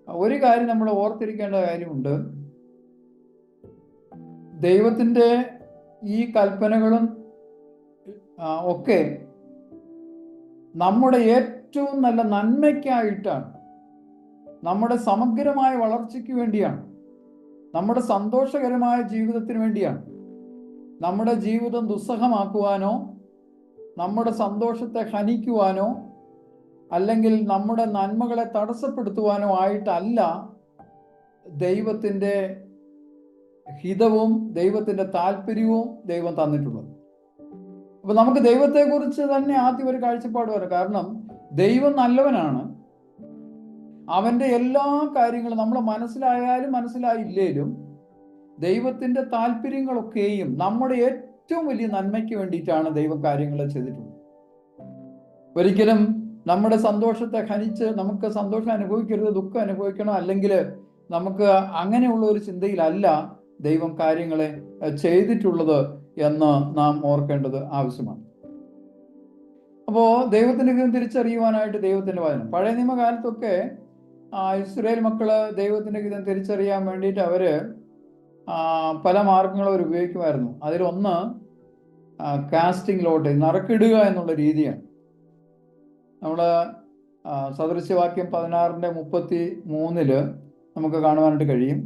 ഒരു കാര്യം നമ്മൾ ഓർത്തിരിക്കേണ്ട കാര്യമുണ്ട്. ദൈവത്തിൻ്റെ ഈ കൽപ്പനകളും ഒക്കെ നമ്മുടെ ഏറ്റവും നല്ല നന്മയ്ക്കായിട്ടാണ്, നമ്മുടെ സമഗ്രമായ വളർച്ചയ്ക്ക് വേണ്ടിയാണ്, നമ്മുടെ സന്തോഷകരമായ ജീവിതത്തിന് വേണ്ടിയാണ്. നമ്മുടെ ജീവിതം ദുസ്സഹമാക്കുവാനോ നമ്മുടെ സന്തോഷത്തെ ഹനിക്കുവാനോ അല്ലെങ്കിൽ നമ്മുടെ നന്മകളെ തടസ്സപ്പെടുത്തുവാനോ ആയിട്ടല്ല ദൈവത്തിൻ്റെ ഹിതവും ദൈവത്തിൻ്റെ താല്പര്യവും ദൈവം തന്നിട്ടുള്ളത്. അപ്പൊ നമുക്ക് ദൈവത്തെക്കുറിച്ച് തന്നെ ആദ്യം ഒരു കാഴ്ചപ്പാട് വരാം. കാരണം ദൈവം നല്ലവനാണ്. അവൻ്റെ എല്ലാ കാര്യങ്ങളും നമ്മൾ മനസ്സിലായാലും മനസ്സിലായില്ലേലും ദൈവത്തിൻ്റെ താല്പര്യങ്ങളൊക്കെയും നമ്മുടെ ഏറ്റവും വലിയ നന്മയ്ക്ക് വേണ്ടിയിട്ടാണ് ദൈവം കാര്യങ്ങൾ ചെയ്തിട്ടുള്ളത്. ഒരിക്കലും നമ്മുടെ സന്തോഷത്തെ ഹനിച്ച് നമുക്ക് സന്തോഷം അനുഭവിക്കരുത്, ദുഃഖം അനുഭവിക്കണം, അല്ലെങ്കിൽ നമുക്ക് അങ്ങനെയുള്ള ഒരു ചിന്തയിലല്ല ദൈവം കാര്യങ്ങളെ ചെയ്തിട്ടുള്ളത് എന്ന് നാം ഓർക്കേണ്ടത് ആവശ്യമാണ്. അപ്പോൾ ദൈവത്തിൻ്റെ ഹിതം തിരിച്ചറിയുവാനായിട്ട് ദൈവത്തിൻ്റെ വചനം, പഴയ നിയമകാലത്തൊക്കെ ഇസ്രായേൽ മക്കള് ദൈവത്തിൻ്റെ ഹിതം തിരിച്ചറിയാൻ വേണ്ടിയിട്ട് അവര് പല മാർഗങ്ങളും അവർ ഉപയോഗിക്കുമായിരുന്നു. അതിലൊന്ന് കാസ്റ്റിംഗ് ലോട്ട്, നറുക്കിടുക എന്നുള്ള രീതിയാണ്. നമ്മൾ സദൃശ്യവാക്യം 16:33 നമുക്ക് കാണുവാനായിട്ട് കഴിയും.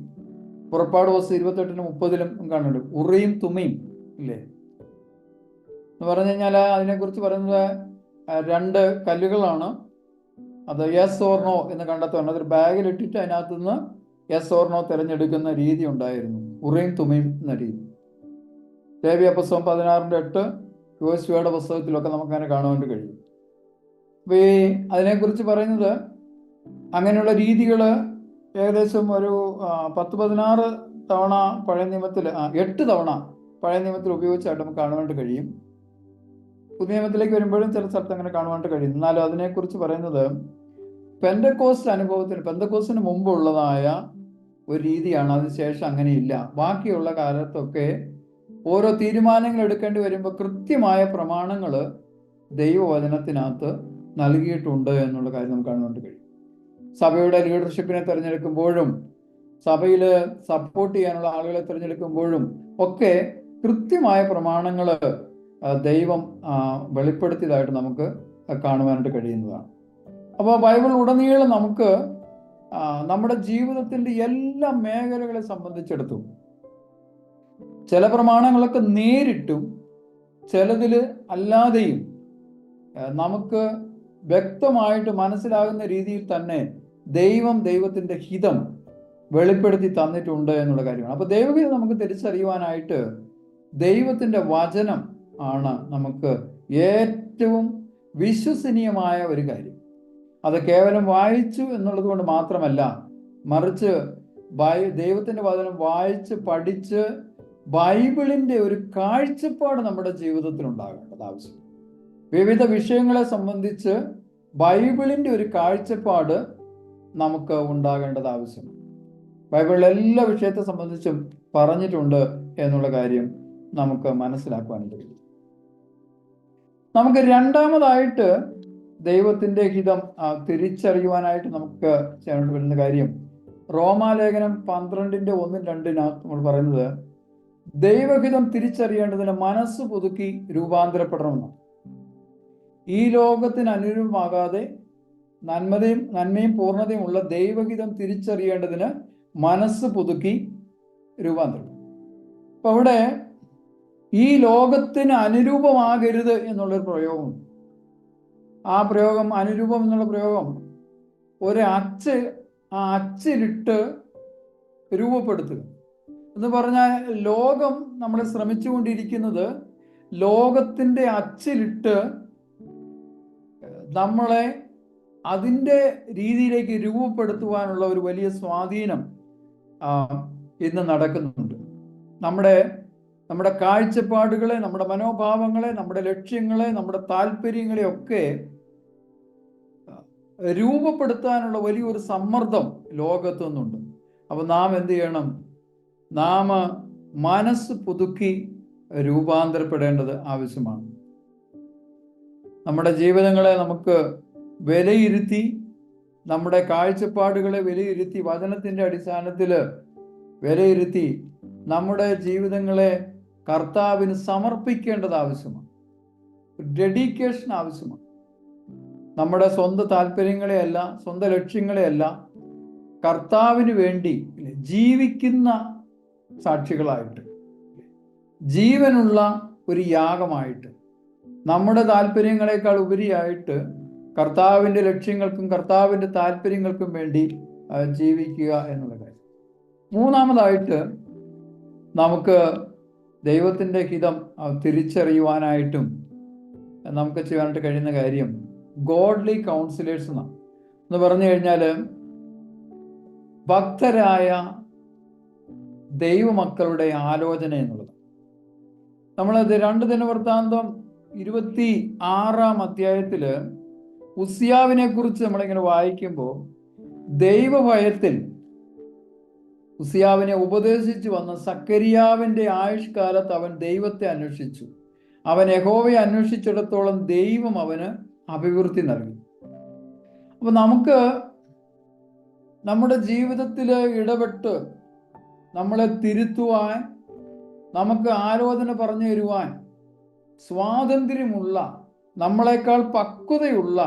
പുറപ്പാട് ദിവസം 28-30 കാണുന്നുണ്ട്. ഉറിയും തുമ്മിയും ഇല്ലേ എന്ന് പറഞ്ഞു കഴിഞ്ഞാൽ അതിനെക്കുറിച്ച് പറയുന്നത് 2 കല്ലുകളാണ്. അത് യെസ് ഓർ നോ എന്ന് കണ്ടെത്തുകയാണ്. അതൊരു ബാഗിലിട്ടിട്ട് അതിനകത്ത് നിന്ന് യെസ് ഓർ നോ തിരഞ്ഞെടുക്കുന്ന രീതി ഉണ്ടായിരുന്നു, ഉറിയും തുമ്മിയും എന്ന രീതി. ലേവ്യ പുസ്തകം 16:8, യോശുവയുടെ പുസ്തകത്തിലൊക്കെ നമുക്കങ്ങനെ കാണുവാനായിട്ട് കഴിയും. അപ്പോൾ ഈ അതിനെക്കുറിച്ച് പറയുന്നത് അങ്ങനെയുള്ള രീതികൾ ഏകദേശം ഒരു 10-16 തവണ പഴയ നിയമത്തിൽ, 8 തവണ പഴയ നിയമത്തിൽ ഉപയോഗിച്ചായിട്ട് നമുക്ക് കാണുവാനായിട്ട് കഴിയും. പുതിയ നിയമത്തിലേക്ക് വരുമ്പോഴും ചില സ്ഥലത്ത് അങ്ങനെ കാണുവാനായിട്ട് കഴിയും. എന്നാലും അതിനെക്കുറിച്ച് പറയുന്നത് പെന്തക്കോസ്റ്റിന് മുമ്പുള്ളതായ ഒരു രീതിയാണ്. അതിനുശേഷം അങ്ങനെയില്ല. ബാക്കിയുള്ള കാലത്തൊക്കെ ഓരോ തീരുമാനങ്ങൾ എടുക്കേണ്ടി വരുമ്പോൾ കൃത്യമായ പ്രമാണങ്ങൾ ദൈവവചനത്തിനകത്ത് നൽകിയിട്ടുണ്ട് എന്നുള്ള കാര്യം നമുക്ക് കാണുവാനായിട്ട് കഴിയും. സഭയുടെ ലീഡർഷിപ്പിനെ തിരഞ്ഞെടുക്കുമ്പോഴും സഭയിൽ സപ്പോർട്ട് ചെയ്യാനുള്ള ആളുകളെ തിരഞ്ഞെടുക്കുമ്പോഴും ഒക്കെ കൃത്യമായ പ്രമാണങ്ങൾ ദൈവം വെളിപ്പെടുത്തിയതായിട്ട് നമുക്ക് കാണുവാനായിട്ട് കഴിയുന്നതാണ്. അപ്പോൾ ബൈബിൾ ഉടനീളം നമുക്ക് നമ്മുടെ ജീവിതത്തിൻ്റെ എല്ലാ മേഖലകളെ സംബന്ധിച്ചിടത്തും ചില പ്രമാണങ്ങളൊക്കെ നേരിട്ടും ചിലതിൽ അല്ലാതെയും നമുക്ക് വ്യക്തമായിട്ട് മനസ്സിലാകുന്ന രീതിയിൽ തന്നെ ദൈവത്തിൻ്റെ ഹിതം വെളിപ്പെടുത്തി തന്നിട്ടുണ്ട് എന്നുള്ള കാര്യമാണ്. അപ്പോൾ ദൈവഹിതം നമുക്ക് തിരിച്ചറിയുവാനായിട്ട് ദൈവത്തിൻ്റെ വചനം ആണ് നമുക്ക് ഏറ്റവും വിശ്വസനീയമായ ഒരു കാര്യം. അത് കേവലം വായിച്ചു എന്നുള്ളത് കൊണ്ട് മാത്രമല്ല, മറിച്ച് ദൈവത്തിൻ്റെ വചനം വായിച്ച് പഠിച്ച് ബൈബിളിൻ്റെ ഒരു കാഴ്ചപ്പാട് നമ്മുടെ ജീവിതത്തിൽ ഉണ്ടാകേണ്ടത് ആവശ്യം. വിവിധ വിഷയങ്ങളെ സംബന്ധിച്ച് ബൈബിളിൻ്റെ ഒരു കാഴ്ചപ്പാട് നമുക്ക് ഉണ്ടാകേണ്ടത് ആവശ്യം. ബൈബിളിലെ എല്ലാ വിഷയത്തെ സംബന്ധിച്ചും പറഞ്ഞിട്ടുണ്ട് എന്നുള്ള കാര്യം നമുക്ക് മനസ്സിലാക്കുവാനായിട്ട് കഴിയും. നമുക്ക് രണ്ടാമതായിട്ട് ദൈവത്തിൻ്റെ ഹിതം തിരിച്ചറിയുവാനായിട്ട് നമുക്ക് ചെയ്യാൻ വരുന്ന കാര്യം, റോമാലേഖനം 12:1-2 നമ്മൾ പറയുന്നത് ദൈവഹിതം തിരിച്ചറിയേണ്ടതിന് മനസ്സ് പുതുക്കി രൂപാന്തരപ്പെടണമെന്നാണ്. ഈ ലോകത്തിന് അനുരൂപമാകാതെ നന്മയും പൂർണ്ണതയും ഉള്ള ദൈവഹിതം തിരിച്ചറിയേണ്ടതിന് മനസ്സ് പുതുക്കി രൂപാന്തരം. അപ്പൊ അവിടെ ഈ ലോകത്തിന് അനുരൂപമാകരുത് എന്നുള്ളൊരു പ്രയോഗമുണ്ട്. ആ പ്രയോഗം, അനുരൂപം എന്നുള്ള പ്രയോഗം, അച്ചിലിട്ട് രൂപപ്പെടുത്തുക എന്ന് പറഞ്ഞാൽ ലോകം നമ്മൾ ശ്രമിച്ചുകൊണ്ടിരിക്കുന്നത് ലോകത്തിൻ്റെ അച്ചിലിട്ട് നമ്മളെ അതിൻ്റെ രീതിയിലേക്ക് രൂപപ്പെടുത്തുവാനുള്ള ഒരു വലിയ സ്വാധീനം ഇന്ന് നടക്കുന്നുണ്ട്. നമ്മുടെ കാഴ്ചപ്പാടുകളെ, നമ്മുടെ മനോഭാവങ്ങളെ, നമ്മുടെ ലക്ഷ്യങ്ങളെ, നമ്മുടെ താല്പര്യങ്ങളെ ഒക്കെ രൂപപ്പെടുത്താനുള്ള വലിയൊരു സമ്മർദ്ദം ലോകത്തു നിന്നുണ്ട്. അപ്പൊ നാം എന്ത് ചെയ്യണം? നാം മനസ്സ് പുതുക്കി രൂപാന്തരപ്പെടേണ്ടത് ആവശ്യമാണ്. നമ്മുടെ ജീവിതങ്ങളെ നമുക്ക് വിലയിരുത്തി, നമ്മുടെ കാഴ്ചപ്പാടുകളെ വിലയിരുത്തി, വചനത്തിന്റെ അടിസ്ഥാനത്തിൽ വിലയിരുത്തി നമ്മുടെ ജീവിതങ്ങളെ കർത്താവിന് സമർപ്പിക്കേണ്ടത് ആവശ്യമാണ്. ഡെഡിക്കേഷൻ ആവശ്യമാണ്. നമ്മുടെ സ്വന്തം താല്പര്യങ്ങളെയല്ല, സ്വന്തം ലക്ഷ്യങ്ങളെയല്ല, കർത്താവിന് വേണ്ടി ജീവിക്കുന്ന സാക്ഷികളായിട്ട്, ജീവനുള്ള ഒരു യാഗമായിട്ട്, നമ്മുടെ താല്പര്യങ്ങളെക്കാൾ ഉപരിയായിട്ട് കർത്താവിൻ്റെ ലക്ഷ്യങ്ങൾക്കും കർത്താവിൻ്റെ താല്പര്യങ്ങൾക്കും വേണ്ടി ജീവിക്കുക എന്നുള്ള കാര്യം. മൂന്നാമതായിട്ട് നമുക്ക് ദൈവത്തിൻ്റെ ഹിതം തിരിച്ചറിയുവാനായിട്ടും നമുക്ക് ചെയ്യാനായിട്ട് കഴിയുന്ന കാര്യം ഗോഡ്ലി കൗൺസിലേഴ്സ് എന്ന് പറഞ്ഞു കഴിഞ്ഞാൽ ഭക്തരായ ദൈവമക്കളുടെ ആലോചന എന്നുള്ളത്. നമ്മളത് 2 ദിനവൃത്താന്തം 26-ാം അധ്യായത്തില് ഉസിയാവിനെ കുറിച്ച് നമ്മളിങ്ങനെ വായിക്കുമ്പോൾ, ദൈവഭയത്തിൽ ഉസിയാവിനെ ഉപദേശിച്ചു വന്ന സക്കരിയാവിന്റെ ആയുഷ്കാലത്ത് അവൻ ദൈവത്തെ അന്വേഷിച്ചു. അവൻ യഹോവയെ അന്വേഷിച്ചിടത്തോളം ദൈവം അവന് അഭിവൃദ്ധി നൽകി. അപ്പൊ നമുക്ക് നമ്മുടെ ജീവിതത്തിൽ ഇടപെട്ട് നമ്മളെ തിരുത്തുവാൻ, നമുക്ക് ആലോചന പറഞ്ഞു തരുവാൻ സ്വാതന്ത്ര്യമുള്ള, നമ്മളെക്കാൾ പക്വതയുള്ള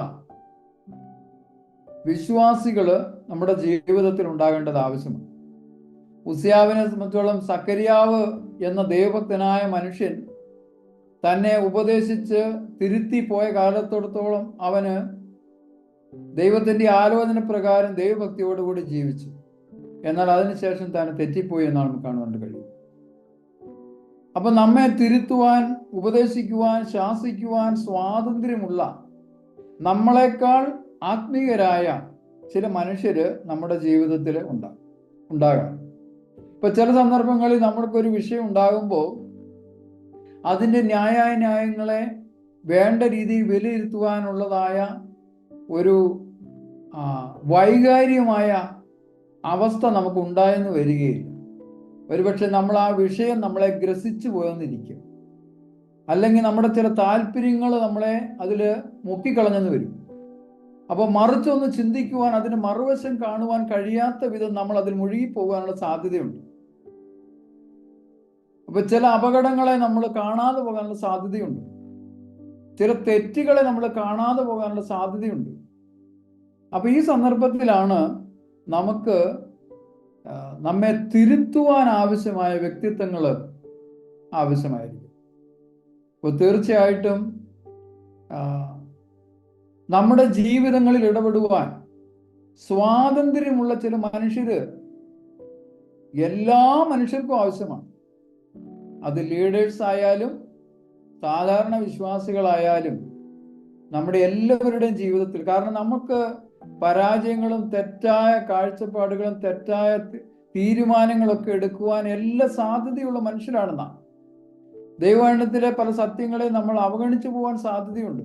വിശ്വാസികൾ നമ്മുടെ ജീവിതത്തിൽ ഉണ്ടാകേണ്ടത് ആവശ്യമാണ്. ഉസിയാവിനെ സംബന്ധിച്ചോളം സക്കരിയാവ് എന്ന ദൈവഭക്തനായ മനുഷ്യൻ തന്നെ ഉപദേശിച്ച് തിരുത്തി പോയ കാലത്തോടത്തോളം അവന് ദൈവത്തിന്റെ ആലോചന പ്രകാരം ദൈവഭക്തിയോടുകൂടി ജീവിച്ചു. എന്നാൽ അതിനുശേഷം താൻ തെറ്റിപ്പോയി എന്നാണ് നമുക്ക് കാണുവാൻ കഴിയും. അപ്പൊ നമ്മെ തിരുത്തുവാൻ, ഉപദേശിക്കുവാൻ, ശാസിക്കുവാൻ സ്വാതന്ത്ര്യമുള്ള, നമ്മളെക്കാൾ ആത്മീയരായ ചില മനുഷ്യര് നമ്മുടെ ജീവിതത്തിൽ ഉണ്ടാകാം. ഇപ്പൊ ചില സന്ദർഭങ്ങളിൽ നമ്മൾക്കൊരു വിഷയം ഉണ്ടാകുമ്പോൾ അതിൻ്റെ ന്യായങ്ങളെ വേണ്ട രീതിയിൽ വിലയിരുത്തുവാനുള്ളതായ ഒരു വൈകാരികമായ അവസ്ഥ നമുക്ക് ഉണ്ടായെന്ന് വരികയില്ല. ഒരുപക്ഷെ നമ്മൾ ആ വിഷയം നമ്മളെ ഗ്രസിച്ചു പോയെന്നിരിക്കും, അല്ലെങ്കിൽ നമ്മുടെ ചില താല്പര്യങ്ങൾ നമ്മളെ അതിൽ മുക്കിക്കളഞ്ഞെന്ന് വരും. അപ്പോൾ മറിച്ചൊന്ന് ചിന്തിക്കുവാൻ, അതിന് മറുവശം കാണുവാൻ കഴിയാത്ത വിധം നമ്മൾ അതിൽ മുഴുകിപ്പോകാനുള്ള സാധ്യതയുണ്ട്. അപ്പൊ ചില അപകടങ്ങളെ നമ്മൾ കാണാതെ പോകാനുള്ള സാധ്യതയുണ്ട്, ചില തെറ്റുകളെ നമ്മൾ കാണാതെ പോകാനുള്ള സാധ്യതയുണ്ട്. അപ്പൊ ഈ സന്ദർഭത്തിലാണ് നമുക്ക് നമ്മെ തിരുത്തുവാൻ ആവശ്യമായ വ്യക്തിത്വങ്ങൾ ആവശ്യമായിരിക്കും. അപ്പോൾ തീർച്ചയായിട്ടും നമ്മുടെ ജീവിതങ്ങളിൽ ഇടപെടുവാൻ സ്വാതന്ത്ര്യമുള്ള ചില മനുഷ്യര് എല്ലാ മനുഷ്യർക്കും ആവശ്യമാണ്. അത് ലീഡേഴ്സ് ആയാലും സാധാരണ വിശ്വാസികളായാലും നമ്മുടെ എല്ലാവരുടെയും ജീവിതത്തിൽ. കാരണം നമുക്ക് പരാജയങ്ങളും തെറ്റായ കാഴ്ചപ്പാടുകളും തെറ്റായ തീരുമാനങ്ങളൊക്കെ എടുക്കുവാൻ എല്ലാ സാധ്യതയുള്ള മനുഷ്യരാണ് നാം. ദൈവവചനത്തിലെ പല സത്യങ്ങളെ നമ്മൾ അവഗണിച്ചു പോകാൻ സാധ്യതയുണ്ട്,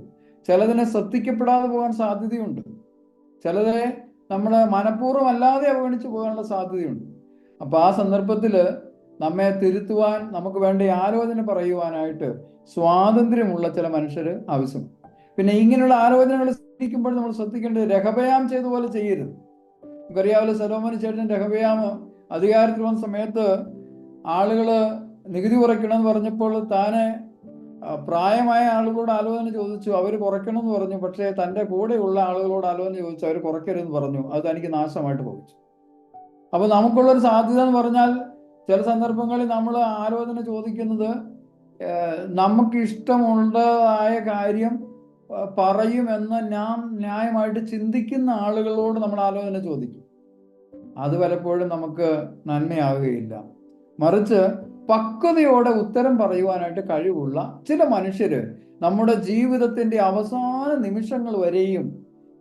ചിലതിനെ ശ്രദ്ധിക്കപ്പെടാതെ പോകാൻ സാധ്യതയുണ്ട്, ചിലതിനെ നമ്മൾ മനഃപൂർവ്വം അല്ലാതെ അവഗണിച്ചു പോകാനുള്ള സാധ്യതയുണ്ട്. അപ്പൊ ആ സന്ദർഭത്തിൽ നമ്മെ തിരുത്തുവാൻ, നമുക്ക് വേണ്ട ആലോചന പറയുവാനായിട്ട് സ്വാതന്ത്ര്യമുള്ള ചില മനുഷ്യർ ആവശ്യമാണ്. പിന്നെ ഇങ്ങനെയുള്ള ആലോചനകൾ ശ്രദ്ധിക്കുമ്പോൾ നമ്മൾ ശ്രദ്ധിക്കേണ്ടത് രഹബയാം ചെയ്ത പോലെ ചെയ്യരുത്. നമുക്കറിയാമല്ലോ, സലോമോന് ശേഷം രഹബയാം അധികാരത്തിൽ വന്ന സമയത്ത് ആളുകൾ നികുതി കുറയ്ക്കണമെന്ന് പറഞ്ഞപ്പോൾ താനെ പ്രായമായ ആളുകളോട് ആലോചന ചോദിച്ചു, അവർ കുറയ്ക്കണമെന്ന് പറഞ്ഞു. പക്ഷേ തൻ്റെ കൂടെയുള്ള ആളുകളോട് ആലോചന ചോദിച്ചു, അവർ കുറയ്ക്കരുതെന്ന് പറഞ്ഞു. അത് തനിക്ക് നാശമായിട്ട് ഭവിച്ചു. അപ്പൊ നമുക്കുള്ളൊരു സാധ്യത എന്ന് പറഞ്ഞാൽ, ചില സന്ദർഭങ്ങളിൽ നമ്മൾ ആലോചന ചോദിക്കുന്നത് നമുക്ക് ഇഷ്ടമുള്ളതായ കാര്യം പറയുമെന്ന് നാം ന്യായമായിട്ട് ചിന്തിക്കുന്ന ആളുകളോട് നമ്മൾ ആലോചന ചോദിക്കും. അത് പലപ്പോഴും നമുക്ക് നന്മയാവുകയില്ല. മറിച്ച് പക്വതയോടെ ഉത്തരം പറയുവാനായിട്ട് കഴിവുള്ള ചില മനുഷ്യര് നമ്മുടെ ജീവിതത്തിന്റെ അവസാന നിമിഷങ്ങൾ വരെയും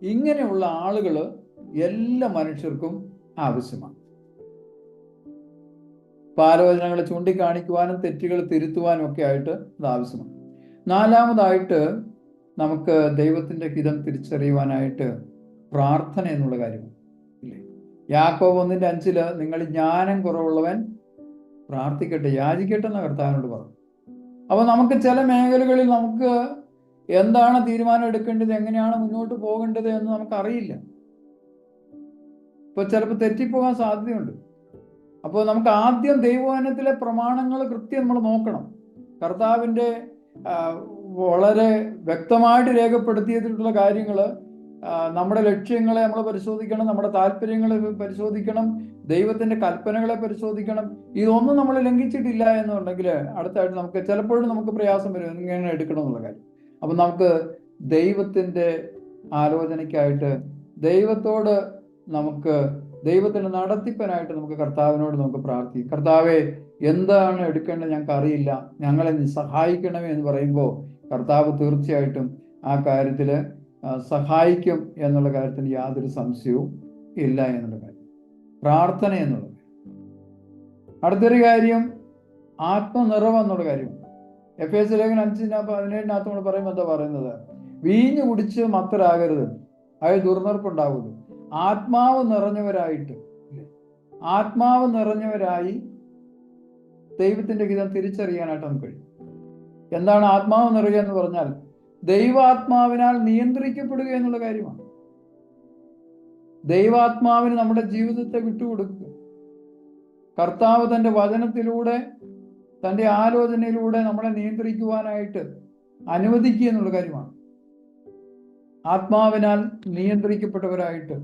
ഇങ്ങനെയുള്ള ആളുകൾ എല്ലാ മനുഷ്യർക്കും ആവശ്യമാണ്. ആലോചനകൾ ചൂണ്ടിക്കാണിക്കുവാനും തെറ്റുകൾ തിരുത്തുവാനും ഒക്കെ ആയിട്ട് ഇത് ആവശ്യമാണ്. നാലാമതായിട്ട് നമുക്ക് ദൈവത്തിൻ്റെ ഹിതം തിരിച്ചറിയുവാനായിട്ട് പ്രാർത്ഥന എന്നുള്ള കാര്യമാണ്. ഇല്ലേ? യാക്കോബ് 1:5 നിങ്ങൾ ജ്ഞാനം കുറവുള്ളവൻ പ്രാർത്ഥിക്കട്ടെ, യാചിക്കട്ടെ എന്ന കർത്താവിനോട് പറഞ്ഞു. അപ്പോൾ നമുക്ക് ചില മേഖലകളിൽ നമുക്ക് എന്താണ് തീരുമാനം എടുക്കേണ്ടത്, എങ്ങനെയാണ് മുന്നോട്ട് പോകേണ്ടത് എന്ന് നമുക്കറിയില്ല. ഇപ്പോൾ ചിലപ്പോൾ തെറ്റിപ്പോകാൻ സാധ്യതയുണ്ട്. അപ്പോൾ നമുക്ക് ആദ്യം ദൈവവചനത്തിലെ പ്രമാണങ്ങൾ കൃത്യം നമ്മൾ നോക്കണം. കർത്താവിൻ്റെ വളരെ വ്യക്തമായിട്ട് രേഖപ്പെടുത്തിയിട്ടുള്ള കാര്യങ്ങൾ, നമ്മുടെ ലക്ഷ്യങ്ങളെ നമ്മൾ പരിശോധിക്കണം, നമ്മുടെ താല്പര്യങ്ങളെ പരിശോധിക്കണം, ദൈവത്തിൻ്റെ കൽപ്പനകളെ പരിശോധിക്കണം. ഇതൊന്നും നമ്മൾ ലംഘിച്ചിട്ടില്ല എന്നുണ്ടെങ്കിൽ അടുത്തായിട്ട് നമുക്ക് ചിലപ്പോഴും നമുക്ക് പ്രയാസം വരും എങ്ങനെ എടുക്കണം എന്നുള്ള കാര്യം. അപ്പം നമുക്ക് ദൈവത്തിൻ്റെ ആലോചനയ്ക്കായിട്ട് ദൈവത്തോട് നമുക്ക് ദൈവത്തിൻ്റെ നടത്തിപ്പനായിട്ട് നമുക്ക് കർത്താവിനോട് നമുക്ക് പ്രാർത്ഥിക്കാം. കർത്താവെ, എന്താണ് എടുക്കേണ്ടത് ഞങ്ങൾക്ക് അറിയില്ല, ഞങ്ങളെ സഹായിക്കണമേ എന്ന് പറയുമ്പോൾ കർത്താവ് തീർച്ചയായിട്ടും ആ കാര്യത്തിൽ സഹായിക്കും എന്നുള്ള കാര്യത്തിന് യാതൊരു സംശയവും ഇല്ല എന്നുള്ള കാര്യം. പ്രാർത്ഥന എന്നുള്ളത്. അടുത്തൊരു കാര്യം ആത്മനിറവ് എന്നുള്ള കാര്യം. എഫേസ്യ ലേഖനം 5:17 നമ്മൾ പറയുമ്പോൾ എന്താ പറയുന്നത്? വീഞ്ഞു കുടിച്ച് മത്തരാകരുത്, അത് ദുർനടപ്പുണ്ടാകുന്നു. ആത്മാവ് നിറഞ്ഞവരായിട്ട്, ആത്മാവ് നിറഞ്ഞവരായി ദൈവത്തിൻ്റെ ഹിതം തിരിച്ചറിയാനായിട്ട് നമുക്ക് കഴിയും. എന്താണ് ആത്മാവ് നിറയുക എന്ന് പറഞ്ഞാൽ? ദൈവാത്മാവിനാൽ നിയന്ത്രിക്കപ്പെടുക എന്നുള്ള കാര്യമാണ്. ദൈവാത്മാവിന് നമ്മുടെ ജീവിതത്തെ വിട്ടുകൊടുക്കുക. കർത്താവ് തൻ്റെ വചനത്തിലൂടെ, തൻ്റെ ആലോചനയിലൂടെ നമ്മളെ നിയന്ത്രിക്കുവാനായിട്ട് അനുവദിക്കുക എന്നുള്ള കാര്യമാണ്. ആത്മാവിനാൽ നിയന്ത്രിക്കപ്പെട്ടവരായിട്ട്,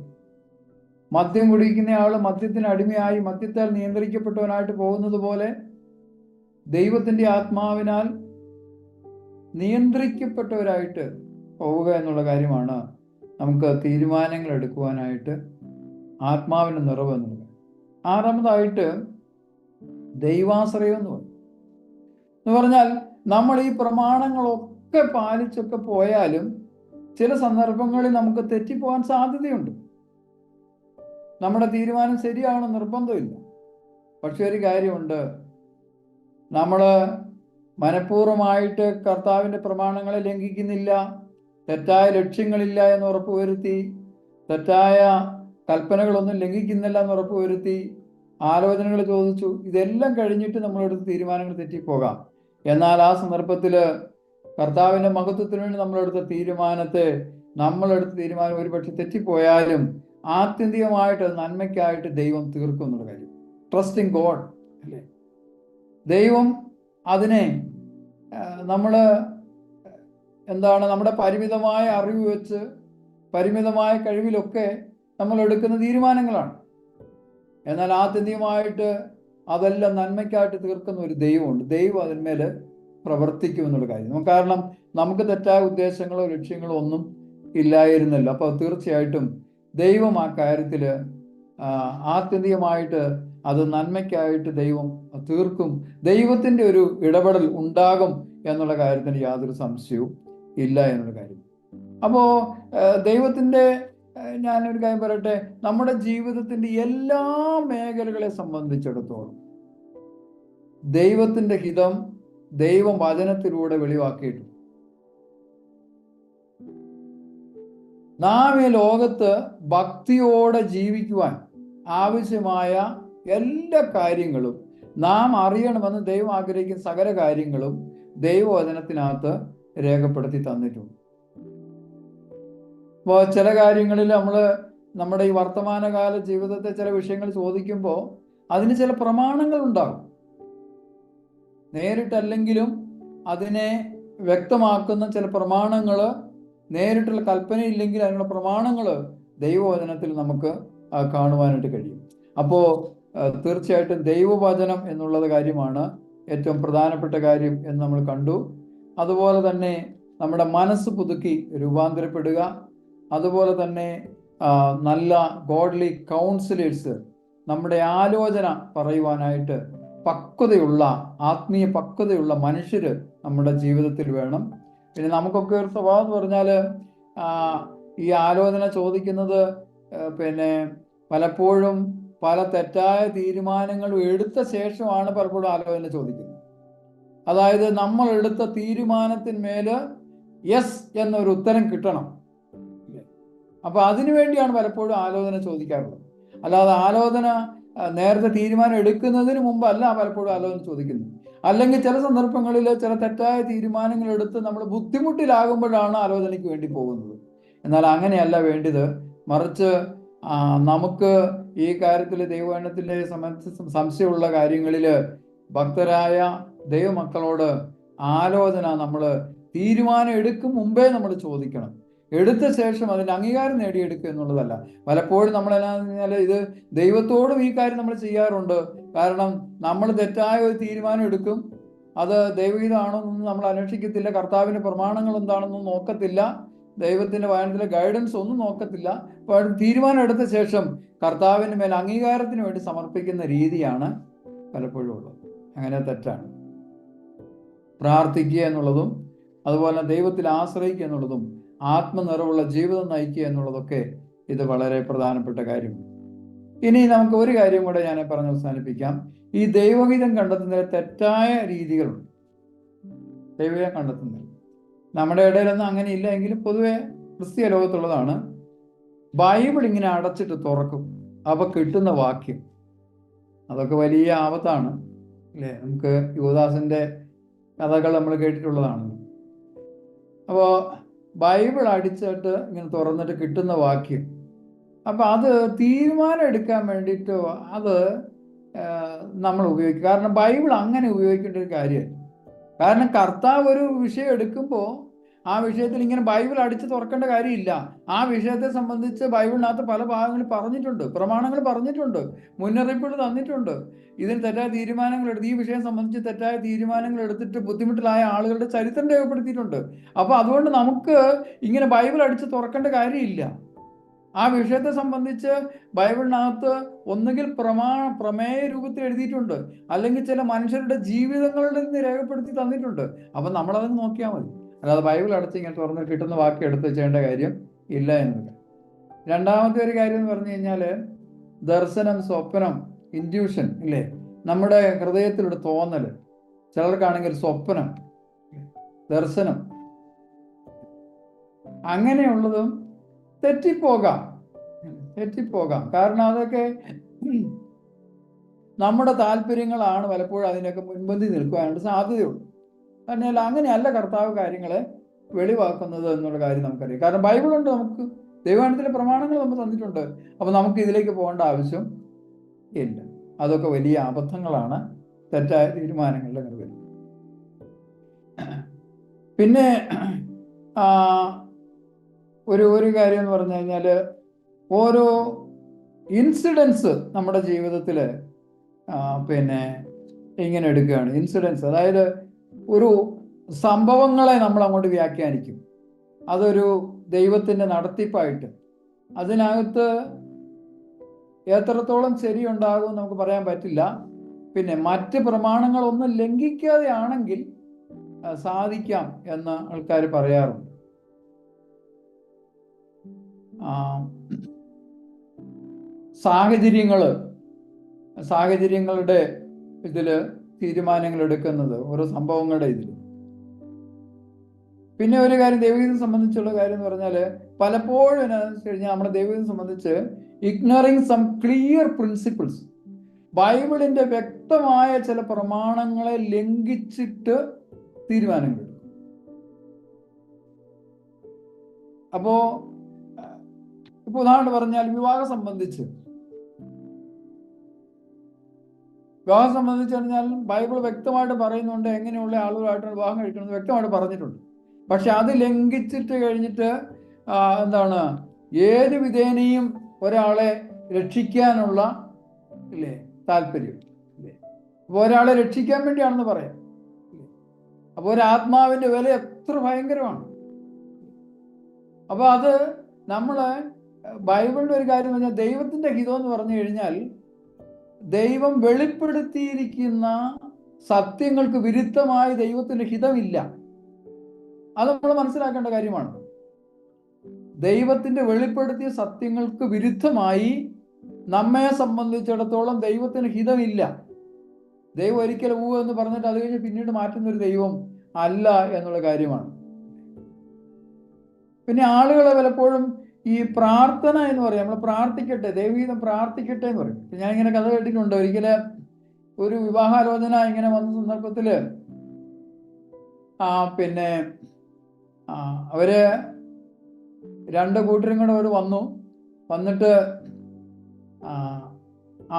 മദ്യം കുടിക്കുന്ന ആള് മദ്യത്തിന് അടിമയായി മദ്യത്താൽ നിയന്ത്രിക്കപ്പെട്ടവനായിട്ട് പോകുന്നത് പോലെ ദൈവത്തിൻ്റെ ആത്മാവിനാൽ നിയന്ത്രിക്കപ്പെട്ടവരായിട്ട് പോവുക എന്നുള്ള കാര്യമാണ് നമുക്ക് തീരുമാനങ്ങൾ എടുക്കുവാനായിട്ട് ആത്മാവിൻ്റെ നിറവ് എന്നുള്ളത്. ആറാമതായിട്ട് ദൈവാശ്രയം എന്ന് പറഞ്ഞാൽ നമ്മൾ ഈ പ്രമാണങ്ങളൊക്കെ പാലിച്ചൊക്കെ പോയാലും ചില സന്ദർഭങ്ങളിൽ നമുക്ക് തെറ്റിപ്പോകാൻ സാധ്യതയുണ്ട്. നമ്മുടെ തീരുമാനം ശരിയാവണം നിർബന്ധമില്ല. പക്ഷെ ഒരു കാര്യമുണ്ട്, നമ്മൾ മനഃപൂർവ്വമായിട്ട് കർത്താവിൻ്റെ പ്രമാണങ്ങളെ ലംഘിക്കുന്നില്ല, തെറ്റായ ലക്ഷ്യങ്ങളില്ല എന്ന് ഉറപ്പുവരുത്തി, തെറ്റായ കൽപ്പനകളൊന്നും ലംഘിക്കുന്നില്ല എന്ന് ഉറപ്പുവരുത്തി, ആലോചനകൾ ചോദിച്ചു, ഇതെല്ലാം കഴിഞ്ഞിട്ട് നമ്മളെടുത്ത് തീരുമാനങ്ങൾ തെറ്റിപ്പോകാം. എന്നാൽ ആ സന്ദർഭത്തിൽ കർത്താവിൻ്റെ മഹത്വത്തിന് വേണ്ടി നമ്മളെടുത്ത തീരുമാനം ഒരുപക്ഷെ തെറ്റിപ്പോയാലും ആത്യന്തികമായിട്ട് നന്മയ്ക്കായിട്ട് ദൈവം തീർക്കും എന്നുള്ള കാര്യം. ട്രസ്റ്റിംഗ് ഗോഡ്, അല്ലേ? ദൈവം അതിനെ നമ്മുടെ പരിമിതമായ അറിവ് വെച്ച്, പരിമിതമായ കഴിവിലൊക്കെ നമ്മൾ എടുക്കുന്ന തീരുമാനങ്ങളാണ്. എന്നാൽ ആത്യന്തികമായിട്ട് അതെല്ലാം നന്മയ്ക്കായിട്ട് തീർക്കുന്ന ഒരു ദൈവമുണ്ട്. ദൈവം അതിന്മേൽ പ്രവർത്തിക്കുമെന്നുള്ള കാര്യം. കാരണം നമുക്ക് തെറ്റായ ഉദ്ദേശങ്ങളോ ലക്ഷ്യങ്ങളോ ഒന്നും ഇല്ലായിരുന്നല്ലോ. അപ്പോൾ തീർച്ചയായിട്ടും ദൈവം ആ കാര്യത്തിൽ ആത്യന്തികമായിട്ട് അത് നന്മയ്ക്കായിട്ട് ദൈവം തീർക്കും. ദൈവത്തിൻ്റെ ഒരു ഇടപെടൽ ഉണ്ടാകും എന്നുള്ള കാര്യത്തിന് യാതൊരു സംശയവും ഇല്ല എന്നുള്ള കാര്യം. അപ്പോൾ ദൈവത്തിൻ്റെ, ഞാനൊരു കാര്യം പറയട്ടെ, നമ്മുടെ ജീവിതത്തിൻ്റെ എല്ലാ മേഖലകളെ സംബന്ധിച്ചിടത്തോളം ദൈവത്തിൻ്റെ ഹിതം ദൈവം വചനത്തിലൂടെ വെളിവാക്കിയിട്ടുണ്ട്. നാം ഈ ലോകത്ത് ഭക്തിയോടെ ജീവിക്കുവാൻ ആവശ്യമായ എല്ലാ കാര്യങ്ങളും നാം അറിയണമെന്ന് ദൈവം ആഗ്രഹിക്കുന്ന സകല കാര്യങ്ങളും ദൈവവചനത്തിനകത്ത് രേഖപ്പെടുത്തി തന്നിട്ടുണ്ട്. അപ്പോൾ ചില കാര്യങ്ങളിൽ നമ്മുടെ ഈ വർത്തമാനകാല ജീവിതത്തെ ചില വിഷയങ്ങൾ ചോദിക്കുമ്പോൾ അതിന് ചില പ്രമാണങ്ങൾ ഉണ്ടാകും. നേരിട്ടല്ലെങ്കിലും അതിനെ വ്യക്തമാക്കുന്ന ചില പ്രമാണങ്ങൾ, നേരിട്ടുള്ള കൽപ്പനയില്ലെങ്കിൽ അതിനുള്ള പ്രമാണങ്ങൾ ദൈവവചനത്തിൽ നമുക്ക് കാണുവാനായിട്ട് കഴിയും. അപ്പോൾ തീർച്ചയായിട്ടും ദൈവവചനം എന്നുള്ളത് കാര്യമാണ് ഏറ്റവും പ്രധാനപ്പെട്ട കാര്യം എന്ന് നമ്മൾ കണ്ടു. അതുപോലെ തന്നെ നമ്മുടെ മനസ്സ് പുതുക്കി രൂപാന്തരപ്പെടുക, അതുപോലെ തന്നെ നല്ല ഗോഡ്ലി കൗൺസിലേഴ്സ്, നമ്മുടെ ആലോചന പറയുവാനായിട്ട് പക്വതയുള്ള, ആത്മീയ പക്വതയുള്ള മനുഷ്യർ നമ്മുടെ ജീവിതത്തിൽ വേണം. പിന്നെ നമുക്കൊക്കെ ഒരു സ്വഭാവം എന്ന് പറഞ്ഞാൽ ഈ ആലോചന ചോദിക്കുന്നത് പിന്നെ പലപ്പോഴും പല തെറ്റായ തീരുമാനങ്ങളും എടുത്ത ശേഷമാണ് പലപ്പോഴും ആലോചന ചോദിക്കുന്നത്. അതായത് നമ്മൾ എടുത്ത തീരുമാനത്തിന്മേൽ യെസ് എന്നൊരു ഉത്തരം കിട്ടണം. അപ്പൊ അതിനു വേണ്ടിയാണ് പലപ്പോഴും ആലോചന ചോദിക്കാറുള്ളത്. അല്ലാതെ ആലോചന നേരത്തെ തീരുമാനം എടുക്കുന്നതിന് മുമ്പല്ല പലപ്പോഴും ആലോചന ചോദിക്കുന്നത്. അല്ലെങ്കിൽ ചില സന്ദർഭങ്ങളിൽ ചില തെറ്റായ തീരുമാനങ്ങൾ എടുത്ത് നമ്മൾ ബുദ്ധിമുട്ടിലാകുമ്പോഴാണ് ആലോചനയ്ക്ക് വേണ്ടി പോകുന്നത്. എന്നാൽ അങ്ങനെയല്ല വേണ്ടത്. മറിച്ച് നമുക്ക് ഈ കാര്യത്തിൽ ദൈവവചനത്തിന്റെ സംശയമുള്ള കാര്യങ്ങളിൽ ഭക്തരായ ദൈവമക്കളോട് ആലോചന നമ്മൾ തീരുമാനം എടുക്കും മുമ്പേ നമ്മൾ ചോദിക്കണം. എടുത്ത ശേഷം അതിന് അംഗീകാരം നേടിയെടുക്കുക എന്നുള്ളതല്ല. പലപ്പോഴും നമ്മളെല്ലാന്ന് പറഞ്ഞാൽ ഇത് ദൈവത്തോടും ഈ കാര്യം നമ്മൾ ചെയ്യാറുണ്ട്. കാരണം നമ്മൾ തെറ്റായ ഒരു തീരുമാനം എടുക്കും, അത് ദൈവഹിതമാണോ എന്നൊന്നും നമ്മൾ അന്വേഷിക്കത്തില്ല, കർത്താവിന്റെ പ്രമാണങ്ങൾ എന്താണെന്നും നോക്കത്തില്ല, ദൈവത്തിന്റെ വചനത്തിലെ ഗൈഡൻസ് ഒന്നും നോക്കത്തില്ല. അപ്പോൾ തീരുമാനം എടുത്ത ശേഷം കർത്താവിന് മേൽ അംഗീകാരത്തിന് വേണ്ടി സമർപ്പിക്കുന്ന രീതിയാണ് പലപ്പോഴും ഉള്ളത്. അങ്ങനെ തെറ്റാണ്. പ്രാർത്ഥിക്കുക എന്നുള്ളതും അതുപോലെ ദൈവത്തിൽ ആശ്രയിക്കുക എന്നുള്ളതും ആത്മനിറവുള്ള ജീവിതം നയിക്കുക എന്നുള്ളതൊക്കെ ഇത് വളരെ പ്രധാനപ്പെട്ട കാര്യമാണ്. ഇനി നമുക്ക് ഒരു കാര്യം കൂടെ ഞാൻ പറഞ്ഞ് അവസാനിപ്പിക്കാം. ഈ ദൈവഹിതം കണ്ടെത്തുന്നതിൽ തെറ്റായ രീതികളുണ്ട്. ദൈവഹിതം കണ്ടെത്തുന്നത് നമ്മുടെ ഇടയിലൊന്നും അങ്ങനെ ഇല്ല എങ്കിലും പൊതുവെ ക്രിസ്തീയ ലോകത്തുള്ളതാണ്. ബൈബിൾ ഇങ്ങനെ അടച്ചിട്ട് തുറക്കും, അപ്പൊ കിട്ടുന്ന വാക്യം അതൊക്കെ വലിയ ആപത്താണ് അല്ലേ? നമുക്ക് യൂദാസിന്റെ കഥകൾ നമ്മൾ കേട്ടിട്ടുള്ളതാണ്. അപ്പോൾ ബൈബിൾ അടിച്ചിട്ട് ഇങ്ങനെ തുറന്നിട്ട് കിട്ടുന്ന വാക്യം, അപ്പൊ അത് തീരുമാനം എടുക്കാൻ വേണ്ടിയിട്ട് അത് നമ്മൾ ഉപയോഗിക്കും. കാരണം ബൈബിൾ അങ്ങനെ ഉപയോഗിക്കേണ്ട ഒരു കാര്യമല്ല. കാരണം കർത്താവ് ഒരു വിഷയം എടുക്കുമ്പോൾ ആ വിഷയത്തിൽ ഇങ്ങനെ ബൈബിൾ അടിച്ച് തുറക്കേണ്ട കാര്യമില്ല. ആ വിഷയത്തെ സംബന്ധിച്ച് ബൈബിളിനകത്ത് പല ഭാഗങ്ങളിൽ പറഞ്ഞിട്ടുണ്ട്, പ്രമാണങ്ങൾ പറഞ്ഞിട്ടുണ്ട്, മുന്നറിയിപ്പുകൾ തന്നിട്ടുണ്ട്. ഇതിന് തെറ്റായ തീരുമാനങ്ങൾ എടുത്ത് ഈ വിഷയം സംബന്ധിച്ച് തെറ്റായ തീരുമാനങ്ങൾ എടുത്തിട്ട് ബുദ്ധിമുട്ടിലായ ആളുകളുടെ ചരിത്രം രേഖപ്പെടുത്തിയിട്ടുണ്ട്. അപ്പൊ അതുകൊണ്ട് നമുക്ക് ഇങ്ങനെ ബൈബിൾ അടിച്ച് തുറക്കേണ്ട കാര്യമില്ല. ആ വിഷയത്തെ സംബന്ധിച്ച് ബൈബിളിനകത്ത് ഒന്നുകിൽ പ്രമേയ രൂപത്തിൽ എഴുതിയിട്ടുണ്ട്, അല്ലെങ്കിൽ ചില മനുഷ്യരുടെ ജീവിതങ്ങളിൽ നിന്ന് രേഖപ്പെടുത്തി തന്നിട്ടുണ്ട്. അപ്പൊ നമ്മളത് നോക്കിയാൽ മതി. അല്ലാതെ ബൈബിൾ അടച്ച് ഇങ്ങനെ തുറന്ന് കിട്ടുന്ന വാക്യം എടുത്ത് ചെയ്യേണ്ട കാര്യം ഇല്ല എന്നില്ല. രണ്ടാമത്തെ ഒരു കാര്യം എന്ന് പറഞ്ഞു കഴിഞ്ഞാല് ദർശനം, സ്വപ്നം, ഇൻഡ്യൂഷൻ ഇല്ലേ, നമ്മുടെ ഹൃദയത്തിലൊരു തോന്നല്. ചിലർക്കാണെങ്കിൽ സ്വപ്നം, ദർശനം, അങ്ങനെയുള്ളതും തെറ്റിപ്പോകാം. കാരണം അതൊക്കെ നമ്മുടെ താല്പര്യങ്ങളാണ് പലപ്പോഴും അതിനൊക്കെ മുൻപന്തി നിൽക്കാനായിട്ട് സാധ്യതയുള്ളൂ. തന്നെയല്ല, അങ്ങനെയല്ല കർത്താവ് കാര്യങ്ങളെ വെളിവാക്കുന്നത് എന്നുള്ള കാര്യം നമുക്കറിയാം. കാരണം ബൈബിളുണ്ട്, നമുക്ക് ദൈവവചനത്തിലെ പ്രമാണങ്ങൾ നമുക്ക് തന്നിട്ടുണ്ട്. അപ്പൊ നമുക്ക് ഇതിലേക്ക് പോകേണ്ട ആവശ്യം ഇല്ല. അതൊക്കെ വലിയ അബദ്ധങ്ങളാണ്, തെറ്റായ തീരുമാനങ്ങളുടെ നിർവ്വഹണം. പിന്നെ ഒരു കാര്യം എന്ന് പറഞ്ഞു കഴിഞ്ഞാൽ ഓരോ ഇൻസിഡൻസ് നമ്മുടെ ജീവിതത്തിൽ പിന്നെ ഇങ്ങനെ എടുക്കുകയാണ്. ഇൻസിഡൻസ് അതായത് ഒരു സംഭവങ്ങളെ നമ്മൾ അങ്ങോട്ട് വ്യാഖ്യാനിക്കും. അതൊരു ദൈവത്തിൻ്റെ നടത്തിപ്പായിട്ട് അതിനകത്ത് എത്രത്തോളം ശരിയുണ്ടാകും നമുക്ക് പറയാൻ പറ്റില്ല. പിന്നെ മറ്റ് പ്രമാണങ്ങളൊന്നും ലംഘിക്കാതെ ആണെങ്കിൽ സാധിക്കാം എന്ന് ആൾക്കാർ പറയാറുണ്ട്. സാഹചര്യങ്ങളുടെ ഇതിൽ തീരുമാനങ്ങൾ എടുക്കുന്നത് ഓരോ സംഭവങ്ങളുടെ ഇതിൽ. പിന്നെ ഒരു കാര്യം ദൈവഗീതം സംബന്ധിച്ചുള്ള കാര്യം എന്ന് പറഞ്ഞാൽ പലപ്പോഴും എന്താണെന്ന് വെച്ച് കഴിഞ്ഞാൽ നമ്മുടെ ദൈവഗീതം സംബന്ധിച്ച് ഇഗ്നറിങ് സം ക്ലിയർ പ്രിൻസിപ്പിൾസ്, ബൈബിളിന്റെ വ്യക്തമായ ചില പ്രമാണങ്ങളെ ലംഘിച്ചിട്ട് തീരുമാനങ്ങൾ എടുക്കും. ഇപ്പൊ ഉദാഹരണം പറഞ്ഞാൽ വിവാഹം സംബന്ധിച്ച് പറഞ്ഞാൽ ബൈബിൾ വ്യക്തമായിട്ട് പറയുന്നുണ്ട് എങ്ങനെയുള്ള ആളുകളായിട്ട് വിവാഹം കഴിക്കണമെന്ന് വ്യക്തമായിട്ട് പറഞ്ഞിട്ടുണ്ട്. പക്ഷെ അത് ലംഘിച്ചിട്ട് കഴിഞ്ഞിട്ട് എന്താണ് ഏത് വിധേനയും ഒരാളെ രക്ഷിക്കാനുള്ള ഇല്ലേ താല്പര്യം ഇല്ലേ. അപ്പോൾ ഒരാളെ രക്ഷിക്കാൻ വേണ്ടിയാണെന്ന് പറയാം. അപ്പോൾ ഒരു ആത്മാവിന്റെ വില എത്ര ഭയങ്കരമാണ്. അപ്പോൾ അത് നമ്മള് ബൈബിളിന്റെ ഒരു കാര്യം എന്ന് പറഞ്ഞാൽ ദൈവത്തിന്റെ ഹിതം എന്ന് പറഞ്ഞു കഴിഞ്ഞാൽ ദൈവം വെളിപ്പെടുത്തിയിരിക്കുന്ന സത്യങ്ങൾക്ക് വിരുദ്ധമായി ദൈവത്തിന്റെ ഹിതമില്ല. അത് നമ്മൾ മനസ്സിലാക്കേണ്ട കാര്യമാണ്. ദൈവത്തിന്റെ വെളിപ്പെടുത്തിയ സത്യങ്ങൾക്ക് വിരുദ്ധമായി നമ്മെ സംബന്ധിച്ചിടത്തോളം ദൈവത്തിന് ഹിതമില്ല. ദൈവം ഒരിക്കലും എന്ന് പറഞ്ഞിട്ട് അത് കഴിഞ്ഞ് പിന്നീട് മാറ്റുന്ന ഒരു ദൈവം അല്ല എന്നുള്ള കാര്യമാണ്. പിന്നെ ആളുകളെ പലപ്പോഴും ഈ പ്രാർത്ഥന എന്ന് പറയും, നമ്മൾ പ്രാർത്ഥിക്കട്ടെ, ദൈവഗീതം പ്രാർത്ഥിക്കട്ടെ എന്ന് പറയും. ഞാനിങ്ങനെ കഥ കേട്ടിട്ടുണ്ട്. ഒരിക്കല് ഒരു വിവാഹാലോചന ഇങ്ങനെ വന്ന സന്ദർഭത്തില് പിന്നെ അവര് രണ്ട് കൂട്ടരും കൂടെ അവർ വന്നിട്ട്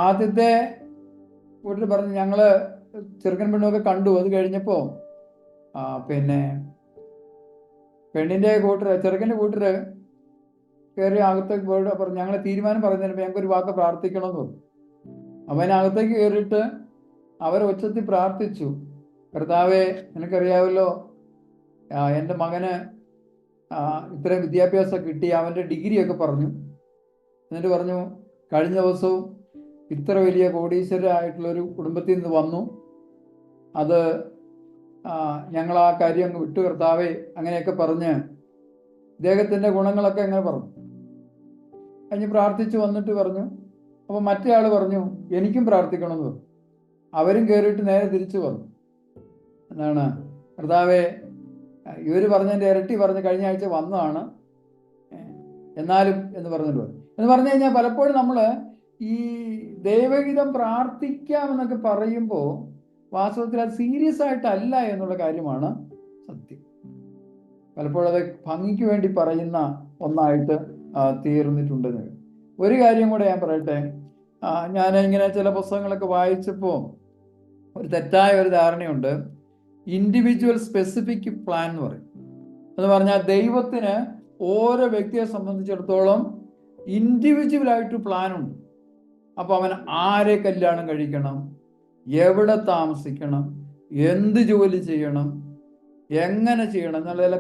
ആദ്യത്തെ കൂട്ടർ പറഞ്ഞു, ഞങ്ങള് ചെറുക്കൻ പെണ്ണൊക്കെ കണ്ടു. അത് കഴിഞ്ഞപ്പോ പിന്നെ പെണ്ണിന്റെ ചെറുക്കൻ്റെ കൂട്ടര് കയറി അകത്തേക്ക് പോയിട്ട് പറഞ്ഞു, ഞങ്ങളെ തീരുമാനം പറഞ്ഞതിന് ഞങ്ങൾക്കൊരു വാക്ക് പ്രാർത്ഥിക്കണമെന്ന് പറഞ്ഞു. അവനകത്തേക്ക് കയറിയിട്ട് അവർ ഉച്ചത്തിൽ പ്രാർത്ഥിച്ചു, കർത്താവേ, നിനക്കറിയാമല്ലോ എൻ്റെ മകന് ഇത്രയും വിദ്യാഭ്യാസം കിട്ടി, അവൻ്റെ ഡിഗ്രിയൊക്കെ പറഞ്ഞു. എന്നിട്ട് പറഞ്ഞു, കഴിഞ്ഞ ദിവസവും ഇത്ര വലിയ കോടീശ്വരമായിട്ടുള്ളൊരു കുടുംബത്തിൽ നിന്ന് വന്നു, അത് ഞങ്ങൾ ആ കാര്യം അങ്ങ് വിട്ടു കർത്താവേ, അങ്ങനെയൊക്കെ പറഞ്ഞ് ഇദ്ദേഹത്തിൻ്റെ ഗുണങ്ങളൊക്കെ അങ്ങനെ പറഞ്ഞു. കഴിഞ്ഞ് പ്രാർത്ഥിച്ചു വന്നിട്ട് പറഞ്ഞു. അപ്പോൾ മറ്റേ ആൾ പറഞ്ഞു, എനിക്കും പ്രാർത്ഥിക്കണമെന്ന് പറഞ്ഞു. അവരും കയറിയിട്ട് നേരെ തിരിച്ചു വന്നു. എന്താണ്, കർത്താവേ, ഇവർ പറഞ്ഞതിൻ്റെ ഇരട്ടി പറഞ്ഞ് കഴിഞ്ഞ ആഴ്ച വന്നതാണ്, എന്നാലും എന്ന് പറഞ്ഞിട്ട് പറഞ്ഞു. എന്ന് പറഞ്ഞു കഴിഞ്ഞാൽ പലപ്പോഴും നമ്മൾ ഈ ദൈവഗീതം പ്രാർത്ഥിക്കാമെന്നൊക്കെ പറയുമ്പോൾ വാസ്തവത്തിൽ അത് സീരിയസ് ആയിട്ടല്ല എന്നുള്ള കാര്യമാണ് സത്യം. പലപ്പോഴും അത് ഭംഗിക്ക് വേണ്ടി പറയുന്ന ഒന്നായിട്ട് തീർന്നിട്ടുണ്ടെന്ന്. ഒരു കാര്യം കൂടെ ഞാൻ പറയട്ടെ. ഞാൻ ഇങ്ങനെ ചില പുസ്തകങ്ങളൊക്കെ വായിച്ചപ്പോൾ ഒരു തെറ്റായ ഒരു ധാരണയുണ്ട്. ഇൻഡിവിജ്വൽ സ്പെസിഫിക് പ്ലാൻ എന്ന് പറയും. എന്ന് പറഞ്ഞാൽ ദൈവത്തിന് ഓരോ വ്യക്തിയെ സംബന്ധിച്ചിടത്തോളം ഇൻഡിവിജ്വലായിട്ട് പ്ലാനുണ്ട്. അപ്പോൾ അവൻ ആരെ കല്യാണം കഴിക്കണം, എവിടെ താമസിക്കണം, എന്ത് ജോലി ചെയ്യണം, എങ്ങനെ ചെയ്യണം എന്നുള്ള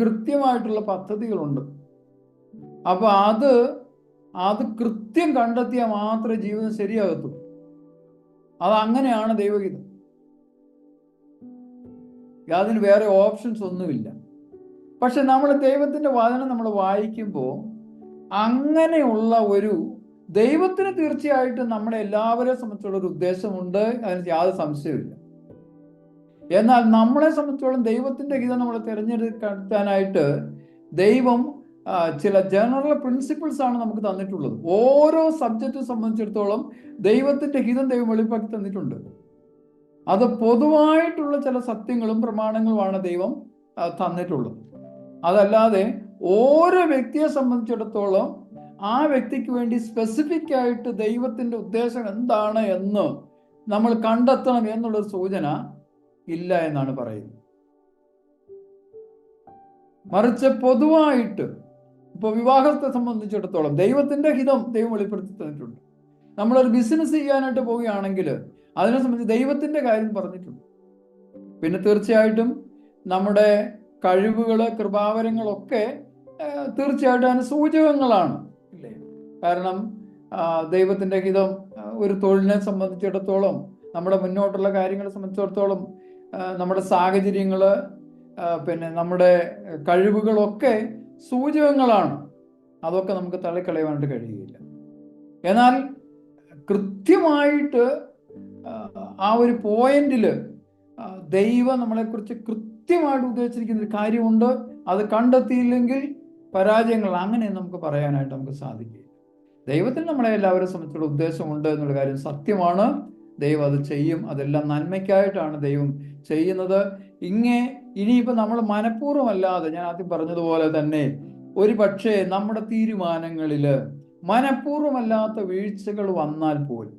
കൃത്യമായിട്ടുള്ള പദ്ധതികളുണ്ട്. അപ്പൊ അത് കൃത്യം കണ്ടെത്തിയാൽ മാത്രമേ ജീവിതം ശരിയാകത്തുള്ളൂ. അതങ്ങനെയാണ് ദൈവഗീതം. അതിന് വേറെ ഓപ്ഷൻസ് ഒന്നുമില്ല. പക്ഷെ നമ്മൾ ദൈവത്തിന്റെ വചനം നമ്മൾ വായിക്കുമ്പോൾ അങ്ങനെയുള്ള ഒരു ദൈവത്തിന് തീർച്ചയായിട്ടും നമ്മളെ എല്ലാവരെയും സംബന്ധിച്ചുള്ള ഒരു ഉദ്ദേശമുണ്ട്, അതിന് യാതൊരു സംശയമില്ല. എന്നാൽ നമ്മളെ സംബന്ധിച്ചോളം ദൈവത്തിന്റെ ഗീതം നമ്മൾ തിരഞ്ഞെടുക്കാനായിട്ട് ദൈവം ചില ജനറൽ പ്രിൻസിപ്പിൾസ് ആണ് നമുക്ക് തന്നിട്ടുള്ളത്. ഓരോ സബ്ജക്റ്റ് സംബന്ധിച്ചിടത്തോളം ദൈവത്തിന്റെ ഹിതം ദൈവം വെളിപ്പാക്കി തന്നിട്ടുണ്ട്. അത് പൊതുവായിട്ടുള്ള ചില സത്യങ്ങളും പ്രമാണങ്ങളുമാണ് ദൈവം തന്നിട്ടുള്ളത്. അതല്ലാതെ ഓരോ വ്യക്തിയെ സംബന്ധിച്ചിടത്തോളം ആ വ്യക്തിക്ക് വേണ്ടി സ്പെസിഫിക് ആയിട്ട് ദൈവത്തിന്റെ ഉദ്ദേശം എന്താണ് എന്ന് നമ്മൾ കണ്ടെത്തണം എന്നുള്ളൊരു സൂചന ഇല്ല എന്നാണ് പറയുന്നത്. മറിച്ച് പൊതുവായിട്ട് ഇപ്പൊ വിവാഹത്തെ സംബന്ധിച്ചിടത്തോളം ദൈവത്തിന്റെ ഹിതം ദൈവം വെളിപ്പെടുത്തി തന്നിട്ടുണ്ട്. നമ്മളൊരു ബിസിനസ് ചെയ്യാനായിട്ട് പോവുകയാണെങ്കിൽ അതിനെ സംബന്ധിച്ച് ദൈവത്തിന്റെ കാര്യം പറഞ്ഞിട്ടുണ്ട്. പിന്നെ തീർച്ചയായിട്ടും നമ്മുടെ കഴിവുകള്, കൃപാവരങ്ങളൊക്കെ തീർച്ചയായിട്ടും അതിന് സൂചകങ്ങളാണ്, ഇല്ലേ? കാരണം ദൈവത്തിന്റെ ഹിതം ഒരു തൊഴിലിനെ സംബന്ധിച്ചിടത്തോളം, നമ്മുടെ മുന്നോട്ടുള്ള കാര്യങ്ങളെ സംബന്ധിച്ചിടത്തോളം, നമ്മുടെ സാഹചര്യങ്ങള്, പിന്നെ നമ്മുടെ കഴിവുകളൊക്കെ സൂചകങ്ങളാണ്. അതൊക്കെ നമുക്ക് തള്ളിക്കളയാനായിട്ട് കഴിയുകയില്ല. എന്നാൽ കൃത്യമായിട്ട് ആ ഒരു പോയിന്റില് ദൈവം നമ്മളെക്കുറിച്ച് കൃത്യമായിട്ട് ഉദ്ദേശിച്ചിരിക്കുന്ന ഒരു കാര്യമുണ്ട്. അത് കണ്ടെത്തിയില്ലെങ്കിൽ പരാജയങ്ങൾ, അങ്ങനെ നമുക്ക് പറയാനായിട്ട് നമുക്ക് സാധിക്കില്ല. ദൈവത്തിന് നമ്മളെ എല്ലാവരും സംബന്ധിച്ചുള്ള ഉദ്ദേശമുണ്ട് എന്നുള്ള കാര്യം സത്യമാണ്. ദൈവം അത് ചെയ്യും. അതെല്ലാം നന്മയ്ക്കായിട്ടാണ് ദൈവം ചെയ്യുന്നത്. ഇനിയിപ്പോൾ നമ്മൾ മനഃപൂർവ്വമല്ലാതെ, ഞാൻ ആദ്യം പറഞ്ഞതുപോലെ തന്നെ, ഒരു പക്ഷേ നമ്മുടെ തീരുമാനങ്ങളിൽ മനഃപൂർവ്വമല്ലാത്ത വീഴ്ചകൾ വന്നാൽ പോലും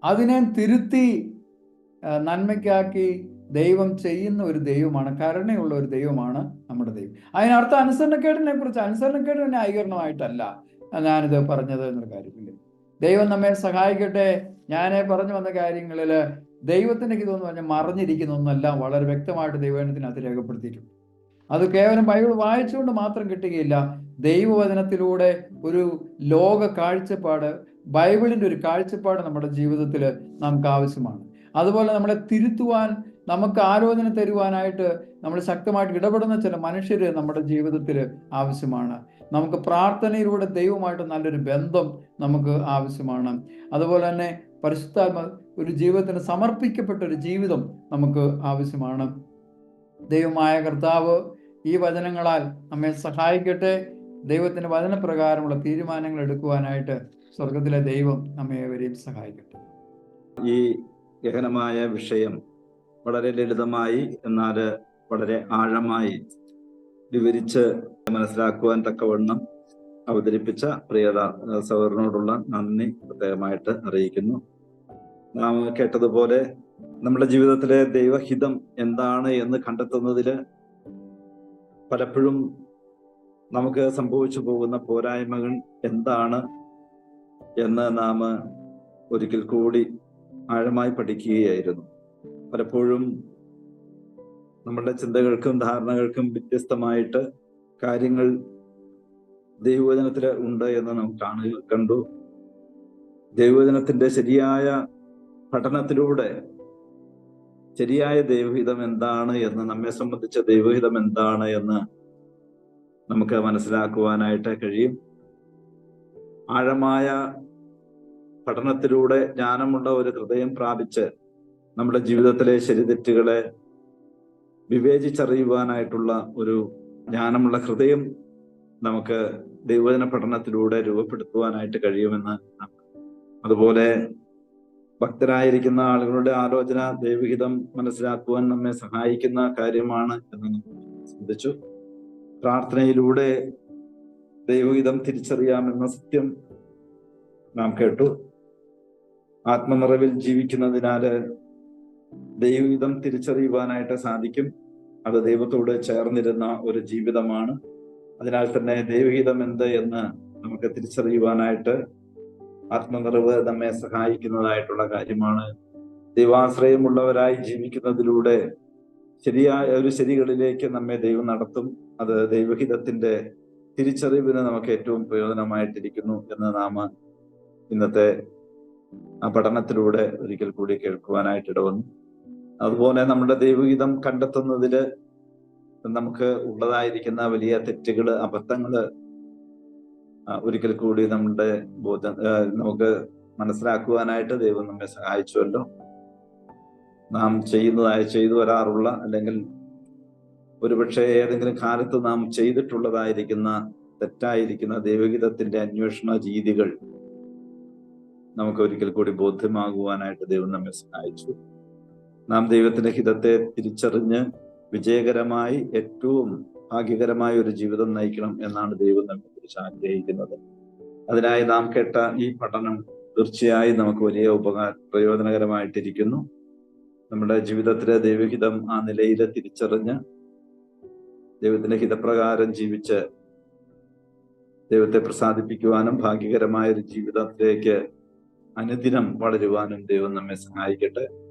അതിനെ തിരുത്തി നന്മയ്ക്കാക്കി ദൈവം ചെയ്യുന്ന ഒരു ദൈവമാണ്, കരുണയുള്ള ഒരു ദൈവമാണ് നമ്മുടെ ദൈവം. അതിനർത്ഥം അനുസരണക്കേട് ന്യായീകരണമായിട്ടല്ല ഞാനിത് പറഞ്ഞത് എന്നൊരു കാര്യമില്ല. ദൈവം നമ്മെ സഹായിക്കട്ടെ. ഞാൻ പറഞ്ഞു വന്ന കാര്യങ്ങളിൽ ദൈവത്തിന്റെ ഹിതമെന്ന് പറഞ്ഞാൽ മറിഞ്ഞിരിക്കുന്ന ഒന്നെല്ലാം വളരെ വ്യക്തമായിട്ട് ദൈവവചനത്തിനകത്ത് രേഖപ്പെടുത്തിയിട്ടുണ്ട്. അത് കേവലം ബൈബിൾ വായിച്ചുകൊണ്ട് മാത്രം കിട്ടുകയില്ല. ദൈവവചനത്തിലൂടെ ഒരു ലോക കാഴ്ചപ്പാട്, ബൈബിളിന്റെ ഒരു കാഴ്ചപ്പാട് നമ്മുടെ ജീവിതത്തിൽ നമുക്ക് ആവശ്യമാണ്. അതുപോലെ നമ്മളെ തിരുത്തുവാൻ, നമുക്ക് ആലോചന തരുവാനായിട്ട് നമ്മൾ ശക്തമായിട്ട് ഇടപെടുന്ന ചില മനുഷ്യര് നമ്മുടെ ജീവിതത്തിൽ ആവശ്യമാണ്. നമുക്ക് പ്രാർത്ഥനയിലൂടെ ദൈവമായിട്ട് നല്ലൊരു ബന്ധം നമുക്ക് ആവശ്യമാണ്. അതുപോലെ തന്നെ പരിശുദ്ധാത്മ ഒരു ജീവിതത്തിന് സമർപ്പിക്കപ്പെട്ട ഒരു ജീവിതം നമുക്ക് ആവശ്യമാണ്. ദൈവമായ കർത്താവ് ഈ വചനങ്ങളാൽ നമ്മെ സഹായിക്കട്ടെ. ദൈവത്തിന്റെ വചനപ്രകാരമുള്ള തീരുമാനങ്ങൾ എടുക്കുവാനായിട്ട് സ്വർഗത്തിലെ ദൈവം നമ്മെ ഏവരെയും സഹായിക്കട്ടെ. ഈ ഗഹനമായ വിഷയം വളരെ ലളിതമായി എന്നാൽ വളരെ ആഴമായി വിവരിച്ച് മനസ്സിലാക്കുവാൻ തക്കവണ്ണം അവതരിപ്പിച്ച പ്രിയ സഹോദരനോടുള്ള നന്ദി പ്രത്യേകമായിട്ട് അറിയിക്കുന്നു. നാം കേട്ടതുപോലെ നമ്മുടെ ജീവിതത്തിലെ ദൈവഹിതം എന്താണ് എന്ന് കണ്ടെത്തുന്നതിൽ പലപ്പോഴും നമുക്ക് സംഭവിച്ചു പോകുന്ന പോരായ്മകൾ എന്താണ് എന്ന് നാം ഒരിക്കൽ കൂടി ആഴമായി പഠിക്കുകയായിരുന്നു. പലപ്പോഴും നമ്മളുടെ ചിന്തകൾക്കും ധാരണകൾക്കും വ്യത്യസ്തമായിട്ട് കാര്യങ്ങൾ ദൈവവചനത്തിൽ ഉണ്ട് എന്ന് നാം കണ്ടു. ദൈവവചനത്തിന്റെ ശരിയായ പഠനത്തിലൂടെ ശരിയായ ദൈവഹിതം എന്താണ് എന്ന്, നമ്മെ സംബന്ധിച്ച ദൈവഹിതം എന്താണ് എന്ന് നമുക്ക് മനസ്സിലാക്കുവാനായിട്ട് കഴിയും. ആഴമായ പഠനത്തിലൂടെ ജ്ഞാനമുള്ള ഒരു ഹൃദയം പ്രാപിച്ച് നമ്മുടെ ജീവിതത്തിലെ ശരിതെറ്റുകളെ വിവേചിച്ചറിയുവാനായിട്ടുള്ള ഒരു ജ്ഞാനമുള്ള ഹൃദയം നമുക്ക് ദൈവവചന പഠനത്തിലൂടെ രൂപപ്പെടുത്തുവാനായിട്ട് കഴിയുമെന്ന്, അതുപോലെ ഭക്തരായിരിക്കുന്ന ആളുകളുടെ ആലോചന ദൈവഹിതം മനസ്സിലാക്കുവാൻ നമ്മെ സഹായിക്കുന്ന കാര്യമാണ് എന്ന് ചിന്തിച്ചു. പ്രാർത്ഥനയിലൂടെ ദൈവഹിതം തിരിച്ചറിയാമെന്ന സത്യം നാം കേട്ടു. ആത്മനിറവിൽ ജീവിക്കുന്നതിനാല് ദൈവഹിതം തിരിച്ചറിയുവാനായിട്ട് സാധിക്കും. അത് ദൈവത്തോട് ചേർന്നിരുന്ന ഒരു ജീവിതമാണ്. അതിനാൽ തന്നെ ദൈവഹിതം എന്ത് എന്ന് നമുക്ക് തിരിച്ചറിയുവാനായിട്ട് ആത്മനിറവ് നമ്മെ സഹായിക്കുന്നതായിട്ടുള്ള കാര്യമാണ്. ദൈവാശ്രയമുള്ളവരായി ജീവിക്കുന്നതിലൂടെ ശരിയായ ഒരു ശരികളിലേക്ക് നമ്മെ ദൈവം നടത്തും. അത് ദൈവഹിതത്തിന്റെ തിരിച്ചറിവിന് നമുക്ക് ഏറ്റവും പ്രയോജനമായിട്ടിരിക്കുന്നു എന്ന് നാം ഇന്നത്തെ ആ പഠനത്തിലൂടെ ഒരിക്കൽ കൂടി കേൾക്കുവാനായിട്ട് ഇടവന്നു. അതുപോലെ നമ്മുടെ ദൈവഹിതം കണ്ടെത്തുന്നതില് നമുക്ക് ഉള്ളതായിരിക്കുന്ന വലിയ തെറ്റുകള്, അബദ്ധങ്ങള് ഒരിക്കൽ കൂടി നമ്മുടെ നമുക്ക് മനസ്സിലാക്കുവാനായിട്ട് ദൈവം നമ്മെ സഹായിച്ചുവല്ലോ. നാം ചെയ്തു വരാറുള്ള, അല്ലെങ്കിൽ ഒരുപക്ഷെ ഏതെങ്കിലും കാലത്ത് നാം ചെയ്തിട്ടുള്ളതായിരിക്കുന്ന തെറ്റായിരിക്കുന്ന ദൈവഹിതത്തിന്റെ അന്വേഷണ രീതികൾ നമുക്ക് ഒരിക്കൽ കൂടി ബോധ്യമാകുവാനായിട്ട് ദൈവം നമ്മെ സഹായിച്ചു. നാം ദൈവത്തിന്റെ ഹിതത്തെ തിരിച്ചറിഞ്ഞ് വിജയകരമായി ഏറ്റവും ഭാഗ്യകരമായ ഒരു ജീവിതം നയിക്കണം എന്നാണ് ദൈവം നമ്മെ കുറിച്ച് ആഗ്രഹിക്കുന്നത്. അതിനായി നാം കേട്ട ഈ പഠനം തീർച്ചയായും നമുക്ക് വലിയ പ്രയോജനകരമായിട്ടിരിക്കുന്നു. നമ്മുടെ ജീവിതത്തിലെ ദൈവഹിതം ആ നിലയിൽ തിരിച്ചറിഞ്ഞ് ദൈവത്തിന്റെ ഹിതപ്രകാരം ജീവിച്ച് ദൈവത്തെ പ്രസാദിപ്പിക്കുവാനും ഭാഗ്യകരമായ ഒരു ജീവിതത്തിലേക്ക് അനുദിനം വളരുവാനും ദൈവം നമ്മെ സഹായിക്കട്ടെ.